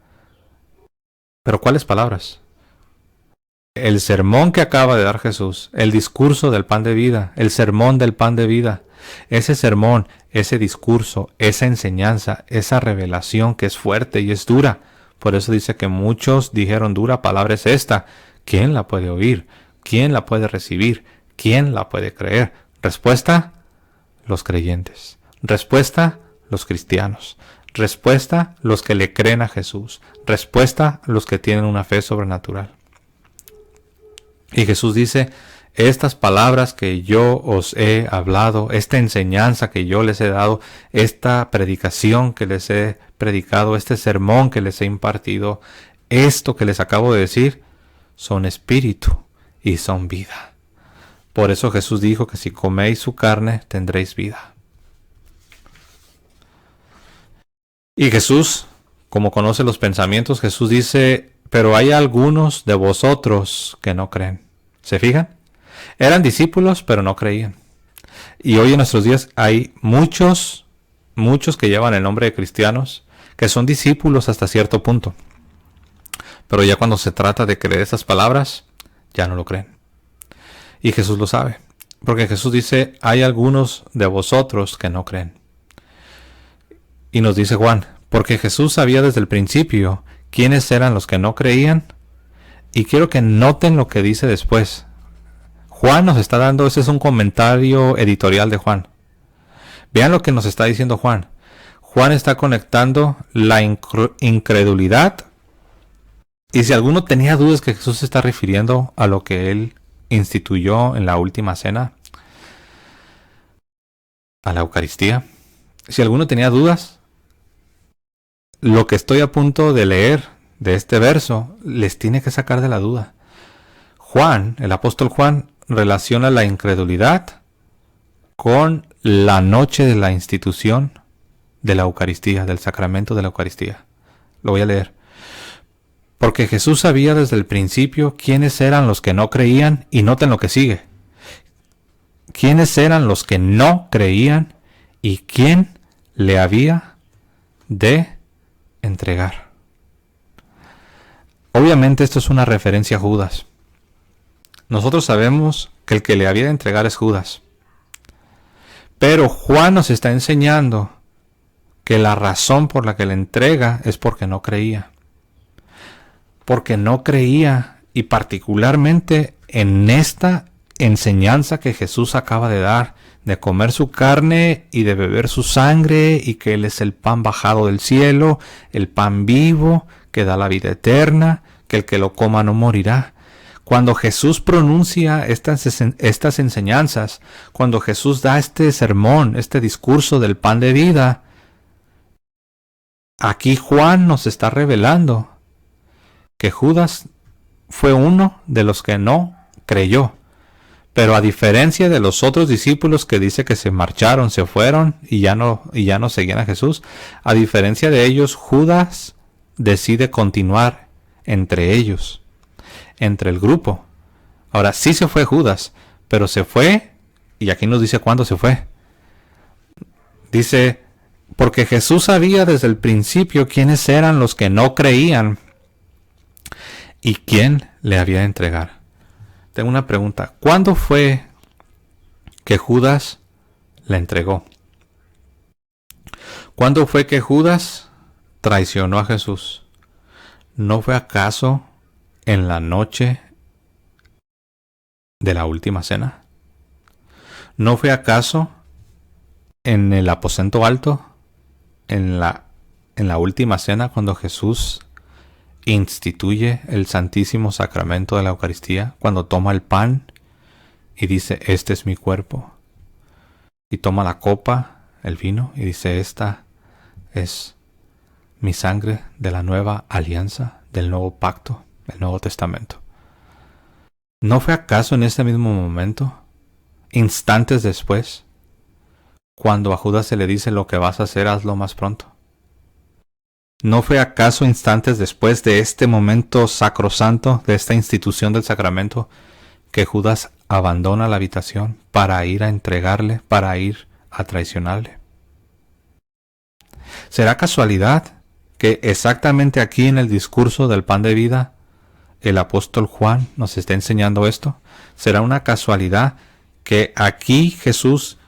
¿Pero cuáles palabras? El sermón que acaba de dar Jesús, el discurso del pan de vida, el sermón del pan de vida, ese sermón, ese discurso, esa enseñanza, esa revelación que es fuerte y es dura. Por eso dice que muchos dijeron, dura palabra es esta. ¿Quién la puede oír? ¿Quién la puede recibir? ¿Quién la puede creer? Respuesta, los creyentes. Respuesta, los cristianos. Respuesta, los que le creen a Jesús. Respuesta, los que tienen una fe sobrenatural. Y Jesús dice, estas palabras que yo os he hablado, esta enseñanza que yo les he dado, esta predicación que les he predicado, este sermón que les he impartido, esto que les acabo de decir, son espíritu y son vida. Por eso Jesús dijo que si coméis su carne, tendréis vida. Y Jesús, como conoce los pensamientos, Jesús dice, pero hay algunos de vosotros que no creen. ¿Se fijan? Eran discípulos, pero no creían. Y hoy en nuestros días hay muchos que llevan el nombre de cristianos, que son discípulos hasta cierto punto. Pero ya cuando se trata de creer esas palabras, ya no lo creen. Y Jesús lo sabe. Porque Jesús dice, hay algunos de vosotros que no creen. Y nos dice Juan, porque Jesús sabía desde el principio quiénes eran los que no creían. Y quiero que noten lo que dice después. Juan nos está dando, ese es un comentario editorial de Juan. Vean lo que nos está diciendo Juan. Juan está conectando la incredulidad. Y si alguno tenía dudas que Jesús se está refiriendo a lo que él instituyó en la última cena, a la Eucaristía. Si alguno tenía dudas, lo que estoy a punto de leer de este verso les tiene que sacar de la duda. Juan, el apóstol Juan, relaciona la incredulidad con la noche de la institución de la Eucaristía, del sacramento de la Eucaristía. Lo voy a leer. Porque Jesús sabía desde el principio quiénes eran los que no creían, y noten lo que sigue. Quiénes eran los que no creían y quién le había de entregar. Obviamente esto es una referencia a Judas. Nosotros sabemos que el que le había de entregar es Judas. Pero Juan nos está enseñando que la razón por la que le entrega es porque no creía. Porque no creía, y particularmente en esta enseñanza que Jesús acaba de dar, de comer su carne y de beber su sangre, y que Él es el pan bajado del cielo, el pan vivo que da la vida eterna, que el que lo coma no morirá. Cuando Jesús pronuncia estas enseñanzas, cuando Jesús da este sermón, este discurso del pan de vida, aquí Juan nos está revelando que Judas fue uno de los que no creyó. Pero a diferencia de los otros discípulos que dice que se marcharon, se fueron y ya no seguían a Jesús, a diferencia de ellos, Judas decide continuar entre ellos, entre el grupo. Ahora sí se fue Judas, pero se fue, y aquí nos dice cuándo se fue. Dice, porque Jesús sabía desde el principio quiénes eran los que no creían y quién le había de entregar. Tengo una pregunta. ¿Cuándo fue que Judas le entregó? ¿Cuándo fue que Judas traicionó a Jesús? ¿No fue acaso en la noche de la última cena? ¿No fue acaso en el aposento alto, en la última cena, cuando Jesús instituye el Santísimo Sacramento de la Eucaristía, cuando toma el pan y dice, este es mi cuerpo, y toma la copa, el vino, y dice, esta es mi sangre de la nueva alianza, del nuevo pacto, del Nuevo Testamento? ¿No fue acaso en ese mismo momento, instantes después, cuando a Judas se le dice, lo que vas a hacer, hazlo más pronto? ¿No fue acaso instantes después de este momento sacrosanto, de esta institución del sacramento, que Judas abandona la habitación para ir a entregarle, para ir a traicionarle? ¿Será casualidad que exactamente aquí en el discurso del pan de vida el apóstol Juan nos está enseñando esto? ¿Será una casualidad que aquí Jesús,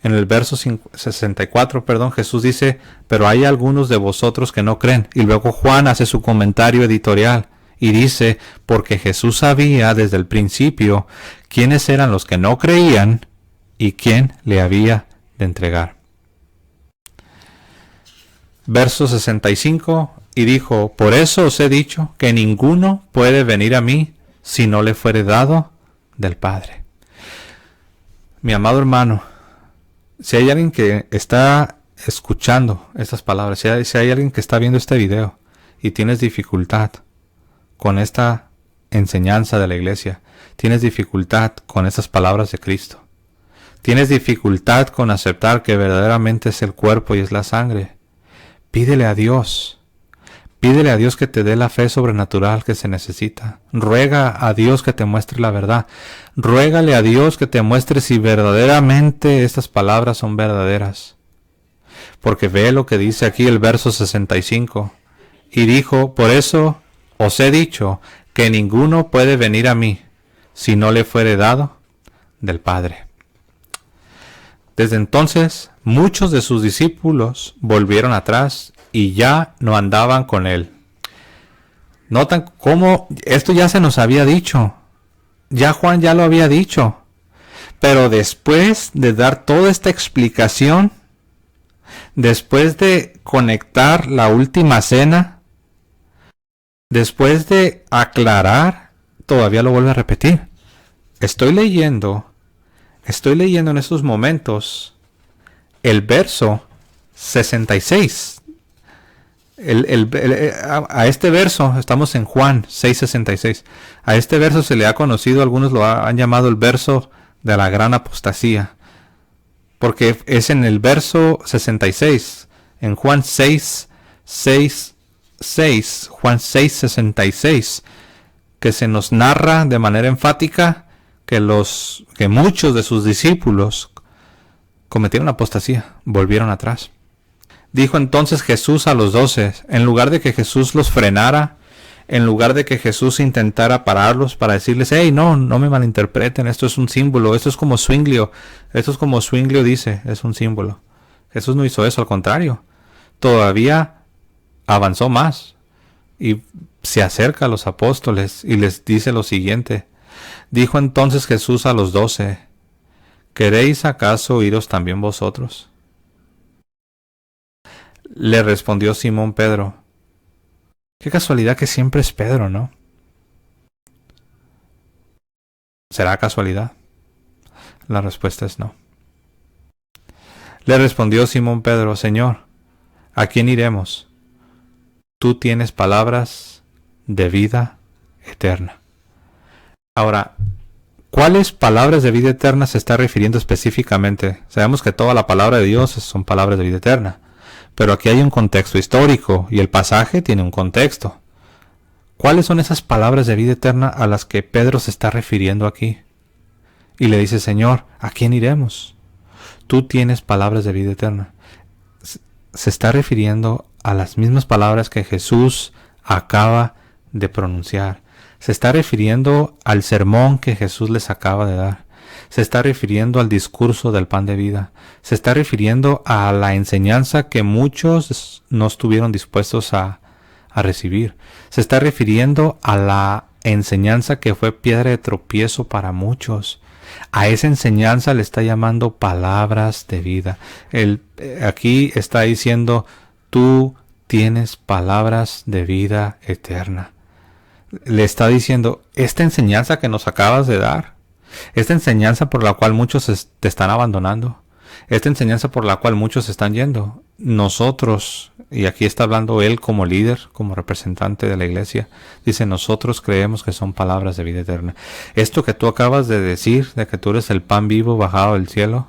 en el verso 64, Jesús dice, pero hay algunos de vosotros que no creen? Y luego Juan hace su comentario editorial y dice, porque Jesús sabía desde el principio quiénes eran los que no creían y quién le había de entregar. Verso 65, y dijo, por eso os he dicho que ninguno puede venir a mí si no le fuere dado del Padre. Mi amado hermano, si hay alguien que está escuchando estas palabras, si hay alguien que está viendo este video y tienes dificultad con esta enseñanza de la iglesia, tienes dificultad con estas palabras de Cristo, tienes dificultad con aceptar que verdaderamente es el cuerpo y es la sangre, Pídele a Dios. Pídele a Dios que te dé la fe sobrenatural que se necesita. Ruega a Dios que te muestre la verdad. Ruégale a Dios que te muestre si verdaderamente estas palabras son verdaderas. Porque ve lo que dice aquí el verso 65. Y dijo, por eso os he dicho que ninguno puede venir a mí si no le fuere dado del Padre. Desde entonces, muchos de sus discípulos volvieron atrás y ya no andaban con él. Notan cómo esto ya se nos había dicho. Ya Juan ya lo había dicho. Pero después de dar toda esta explicación, después de conectar la última cena, después de aclarar, todavía lo vuelve a repetir. Estoy leyendo en estos momentos el verso 66. A este verso, estamos en Juan 6:66. A este verso se le ha conocido, algunos lo han llamado el verso de la gran apostasía. Porque es en el verso 66, en Juan 6:66, Juan 6:66, que se nos narra de manera enfática que muchos de sus discípulos cometieron apostasía, volvieron atrás. Dijo entonces Jesús a los 12, en lugar de que Jesús los frenara, en lugar de que Jesús intentara pararlos para decirles, hey, no me malinterpreten, esto es un símbolo, esto es como Zwinglio dice, es un símbolo. Jesús no hizo eso, al contrario, todavía avanzó más y se acerca a los apóstoles y les dice lo siguiente. Dijo entonces Jesús a los 12, ¿queréis acaso iros también vosotros? Le respondió Simón Pedro. Qué casualidad que siempre es Pedro, ¿no? ¿Será casualidad? La respuesta es no. Le respondió Simón Pedro, Señor, ¿a quién iremos? Tú tienes palabras de vida eterna. Ahora, ¿cuáles palabras de vida eterna se está refiriendo específicamente? Sabemos que toda la palabra de Dios son palabras de vida eterna. Pero aquí hay un contexto histórico y el pasaje tiene un contexto. ¿Cuáles son esas palabras de vida eterna a las que Pedro se está refiriendo aquí? Y le dice, Señor, ¿a quién iremos? Tú tienes palabras de vida eterna. Se está refiriendo a las mismas palabras que Jesús acaba de pronunciar. Se está refiriendo al sermón que Jesús les acaba de dar. Se está refiriendo al discurso del pan de vida. Se está refiriendo a la enseñanza que muchos no estuvieron dispuestos a recibir. Se está refiriendo a la enseñanza que fue piedra de tropiezo para muchos. A esa enseñanza le está llamando palabras de vida. Aquí está diciendo, tú tienes palabras de vida eterna. Le está diciendo, esta enseñanza que nos acabas de dar, esta enseñanza por la cual muchos te están abandonando, esta enseñanza por la cual muchos están yendo, nosotros, y aquí está hablando él como líder, como representante de la iglesia, dice, nosotros creemos que son palabras de vida eterna. Esto que tú acabas de decir, de que tú eres el pan vivo bajado del cielo,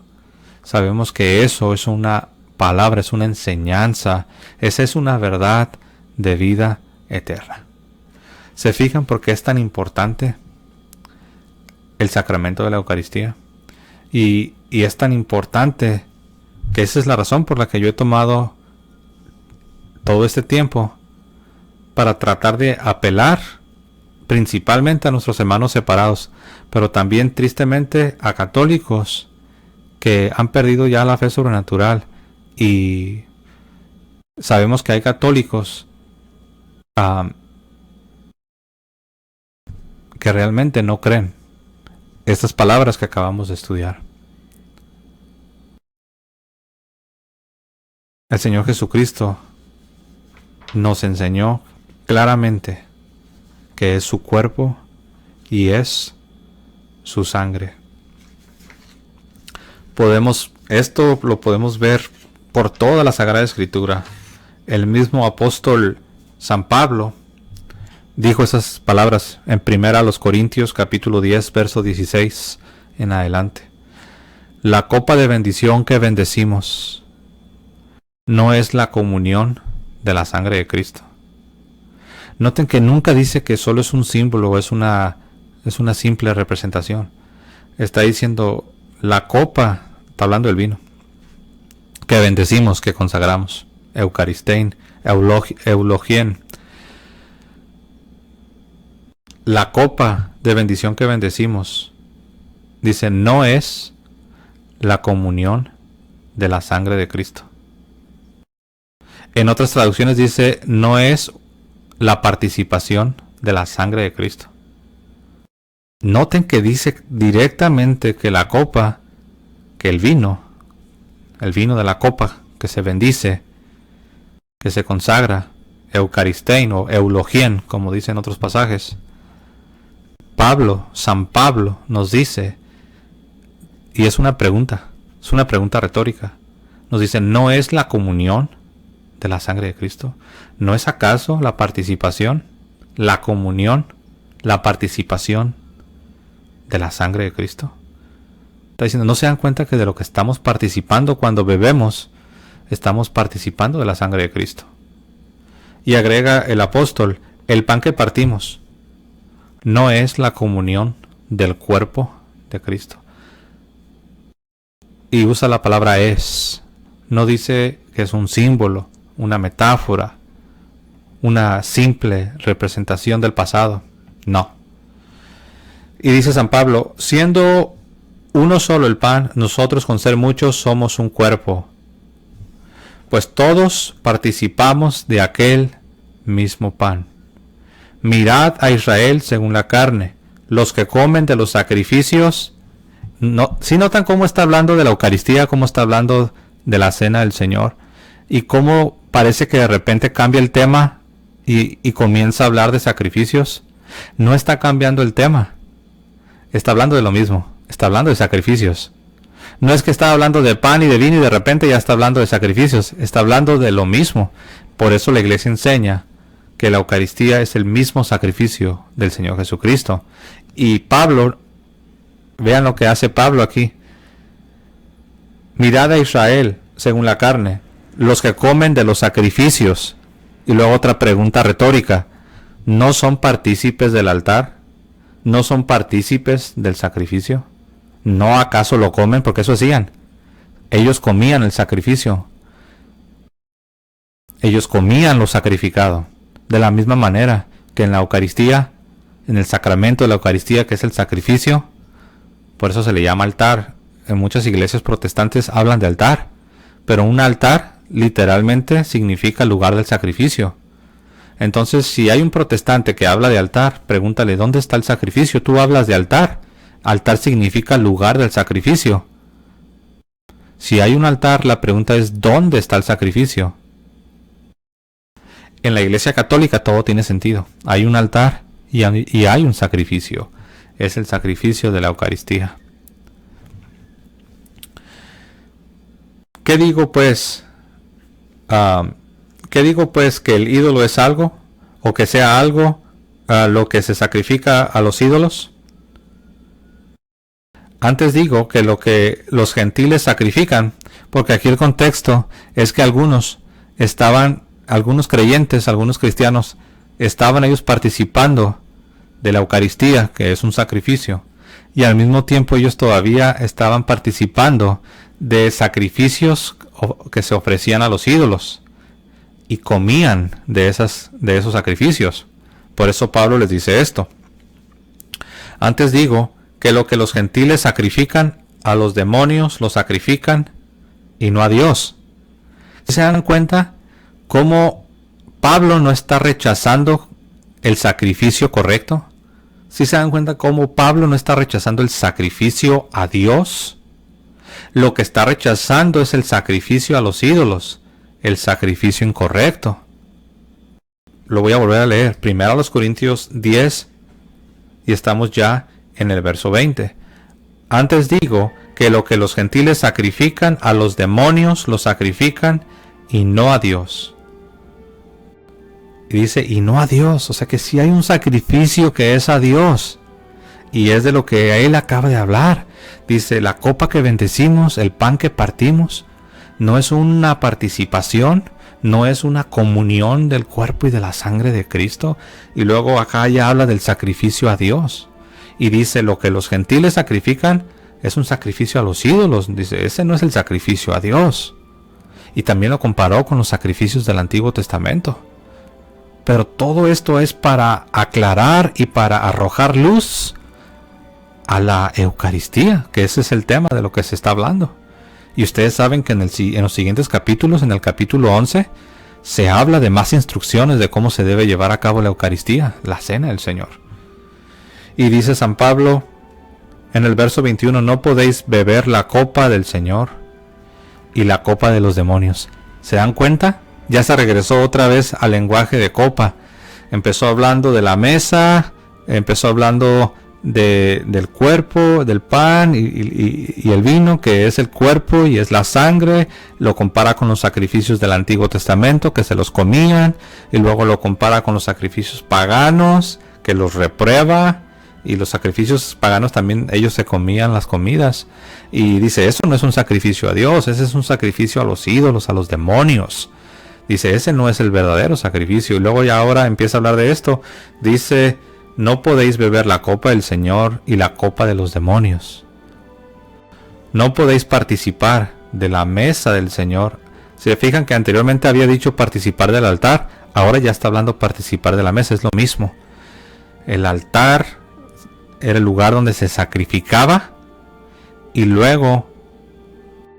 sabemos que eso es una palabra, es una enseñanza, esa es una verdad de vida eterna. ¿Se fijan por qué es tan importante el sacramento de la Eucaristía? Y es tan importante que esa es la razón por la que yo he tomado todo este tiempo para tratar de apelar principalmente a nuestros hermanos separados, pero también tristemente a católicos que han perdido ya la fe sobrenatural. Y sabemos que hay católicos que realmente no creen estas palabras que acabamos de estudiar. El Señor Jesucristo nos enseñó claramente que es su cuerpo y es su sangre. Esto lo podemos ver por toda la Sagrada Escritura. El mismo apóstol San Pablo dijo esas palabras en 1 Corintios capítulo 10, verso 16 en adelante. La copa de bendición que bendecimos no es la comunión de la sangre de Cristo. Noten que nunca dice que solo es un símbolo, es una simple representación. Está diciendo la copa, está hablando del vino, que bendecimos, que consagramos, Eucaristein, eulogien. La copa de bendición que bendecimos, dice, no es la comunión de la sangre de Cristo. En otras traducciones dice, no es la participación de la sangre de Cristo. Noten que dice directamente que la copa, que el vino de la copa que se bendice, que se consagra, Eucaristein o eulogien, como dicen otros pasajes. San Pablo nos dice, y es una pregunta retórica, nos dice, ¿no es la comunión de la sangre de Cristo? ¿No es acaso la participación, la comunión, la participación de la sangre de Cristo? Está diciendo, ¿no se dan cuenta que de lo que estamos participando cuando bebemos, estamos participando de la sangre de Cristo? Y agrega el apóstol, el pan que partimos no es la comunión del cuerpo de Cristo. Y usa la palabra es. No dice que es un símbolo, una metáfora, una simple representación del pasado. No. Y dice San Pablo, siendo uno solo el pan, nosotros con ser muchos somos un cuerpo, pues todos participamos de aquel mismo pan. Mirad a Israel según la carne, los que comen de los sacrificios. Si notan cómo está hablando de la Eucaristía, cómo está hablando de la cena del Señor, y cómo parece que de repente cambia el tema y comienza a hablar de sacrificios. No está cambiando el tema, está hablando de lo mismo, está hablando de sacrificios. No es que está hablando de pan y de vino y de repente ya está hablando de sacrificios, está hablando de lo mismo. Por eso la iglesia enseña que la Eucaristía es el mismo sacrificio del Señor Jesucristo. Y Pablo, vean lo que hace Pablo aquí. Mirad a Israel según la carne, los que comen de los sacrificios. Y luego otra pregunta retórica, ¿no son partícipes del altar? ¿No son partícipes del sacrificio? ¿No acaso lo comen? Porque eso hacían. Ellos comían el sacrificio. Ellos comían lo sacrificado. De la misma manera que en la Eucaristía, en el sacramento de la Eucaristía, que es el sacrificio, por eso se le llama altar. En muchas iglesias protestantes hablan de altar, pero un altar literalmente significa lugar del sacrificio. Entonces, si hay un protestante que habla de altar, pregúntale, ¿dónde está el sacrificio? Tú hablas de altar. Altar significa lugar del sacrificio. Si hay un altar, la pregunta es, ¿dónde está el sacrificio? En la Iglesia Católica todo tiene sentido. Hay un altar y hay un sacrificio. Es el sacrificio de la Eucaristía. ¿Qué digo pues? ¿Qué digo pues? ¿Que el ídolo es algo? ¿O que sea algo lo que se sacrifica a los ídolos? Antes digo que lo que los gentiles sacrifican, porque aquí el contexto es que algunos creyentes, algunos cristianos, estaban ellos participando de la Eucaristía, que es un sacrificio, y al mismo tiempo ellos todavía estaban participando de sacrificios que se ofrecían a los ídolos, y comían de esos sacrificios. Por eso Pablo les dice esto. Antes digo que lo que los gentiles sacrifican, a los demonios lo sacrifican, y no a Dios. ¿Se dan cuenta cómo Pablo no está rechazando el sacrificio correcto? ¿Sí se dan cuenta cómo Pablo no está rechazando el sacrificio a Dios? Lo que está rechazando es el sacrificio a los ídolos, el sacrificio incorrecto. Lo voy a volver a leer. Primero a los Corintios 10 y estamos ya en el verso 20. Antes digo que lo que los gentiles sacrifican, a los demonios lo sacrifican y no a Dios. Y dice, y no a Dios. O sea que sí hay un sacrificio que es a Dios. Y es de lo que él acaba de hablar. Dice, la copa que bendecimos, el pan que partimos, no es una participación, ¿No es una comunión del cuerpo y de la sangre de Cristo? Y luego acá ya habla del sacrificio a Dios. Y dice, lo que los gentiles sacrifican es un sacrificio a los ídolos. Dice, ese no es el sacrificio a Dios. Y también lo comparó con los sacrificios del Antiguo Testamento. Pero todo esto es para aclarar y para arrojar luz a la Eucaristía, que ese es el tema de lo que se está hablando. Y ustedes saben que en los siguientes capítulos, en el capítulo 11, se habla de más instrucciones de cómo se debe llevar a cabo la Eucaristía, la cena del Señor. Y dice San Pablo en el verso 21, no podéis beber la copa del Señor y la copa de los demonios. ¿Se dan cuenta? Ya se regresó otra vez al lenguaje de copa. Empezó hablando de la mesa, empezó hablando del cuerpo, del pan y el vino, que es el cuerpo y es la sangre. Lo compara con los sacrificios del Antiguo Testamento, que se los comían, y luego lo compara con los sacrificios paganos, que los reprueba, y los sacrificios paganos también ellos se comían las comidas. Y dice, eso no es un sacrificio a Dios, ese es un sacrificio a los ídolos, a los demonios. Dice, ese no es el verdadero sacrificio. Y luego ya ahora empieza a hablar de esto. Dice, no podéis beber la copa del Señor y la copa de los demonios. No podéis participar de la mesa del Señor. Se fijan que anteriormente había dicho participar del altar. Ahora ya está hablando participar de la mesa. Es lo mismo. El altar era el lugar donde se sacrificaba. Y luego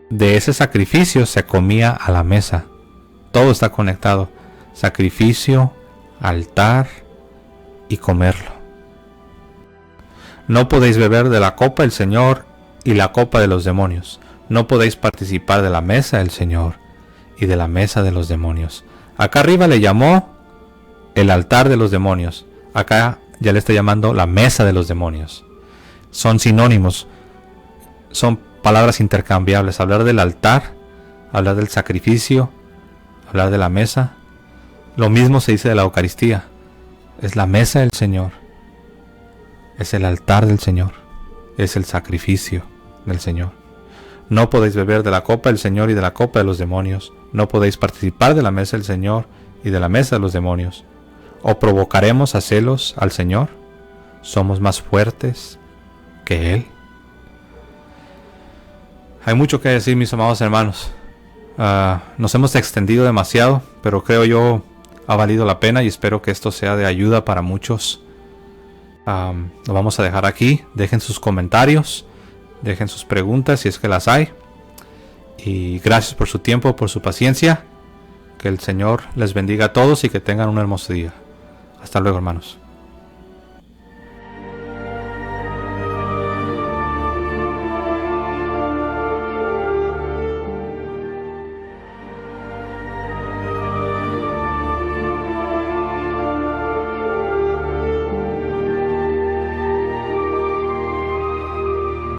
de ese sacrificio se comía a la mesa. Todo está conectado. Sacrificio, altar y comerlo. No podéis beber de la copa del Señor y la copa de los demonios. No podéis participar de la mesa del Señor y de la mesa de los demonios. Acá arriba le llamó el altar de los demonios. Acá ya le está llamando la mesa de los demonios. Son sinónimos. Son palabras intercambiables. Hablar del altar, hablar del sacrificio, hablar de la mesa. Lo mismo se dice de la Eucaristía. Es la mesa del Señor. Es el altar del Señor. Es el sacrificio del Señor. No podéis beber de la copa del Señor y de la copa de los demonios. No podéis participar de la mesa del Señor y de la mesa de los demonios. ¿O provocaremos a celos al Señor? ¿Somos más fuertes que Él? Hay mucho que decir, mis amados hermanos. Nos hemos extendido demasiado, pero creo yo ha valido la pena y espero que esto sea de ayuda para muchos. Lo vamos a dejar aquí. Dejen sus comentarios, dejen sus preguntas si es que las hay. Y gracias por su tiempo, por su paciencia. Que el Señor les bendiga a todos y que tengan un hermoso día. Hasta luego, hermanos.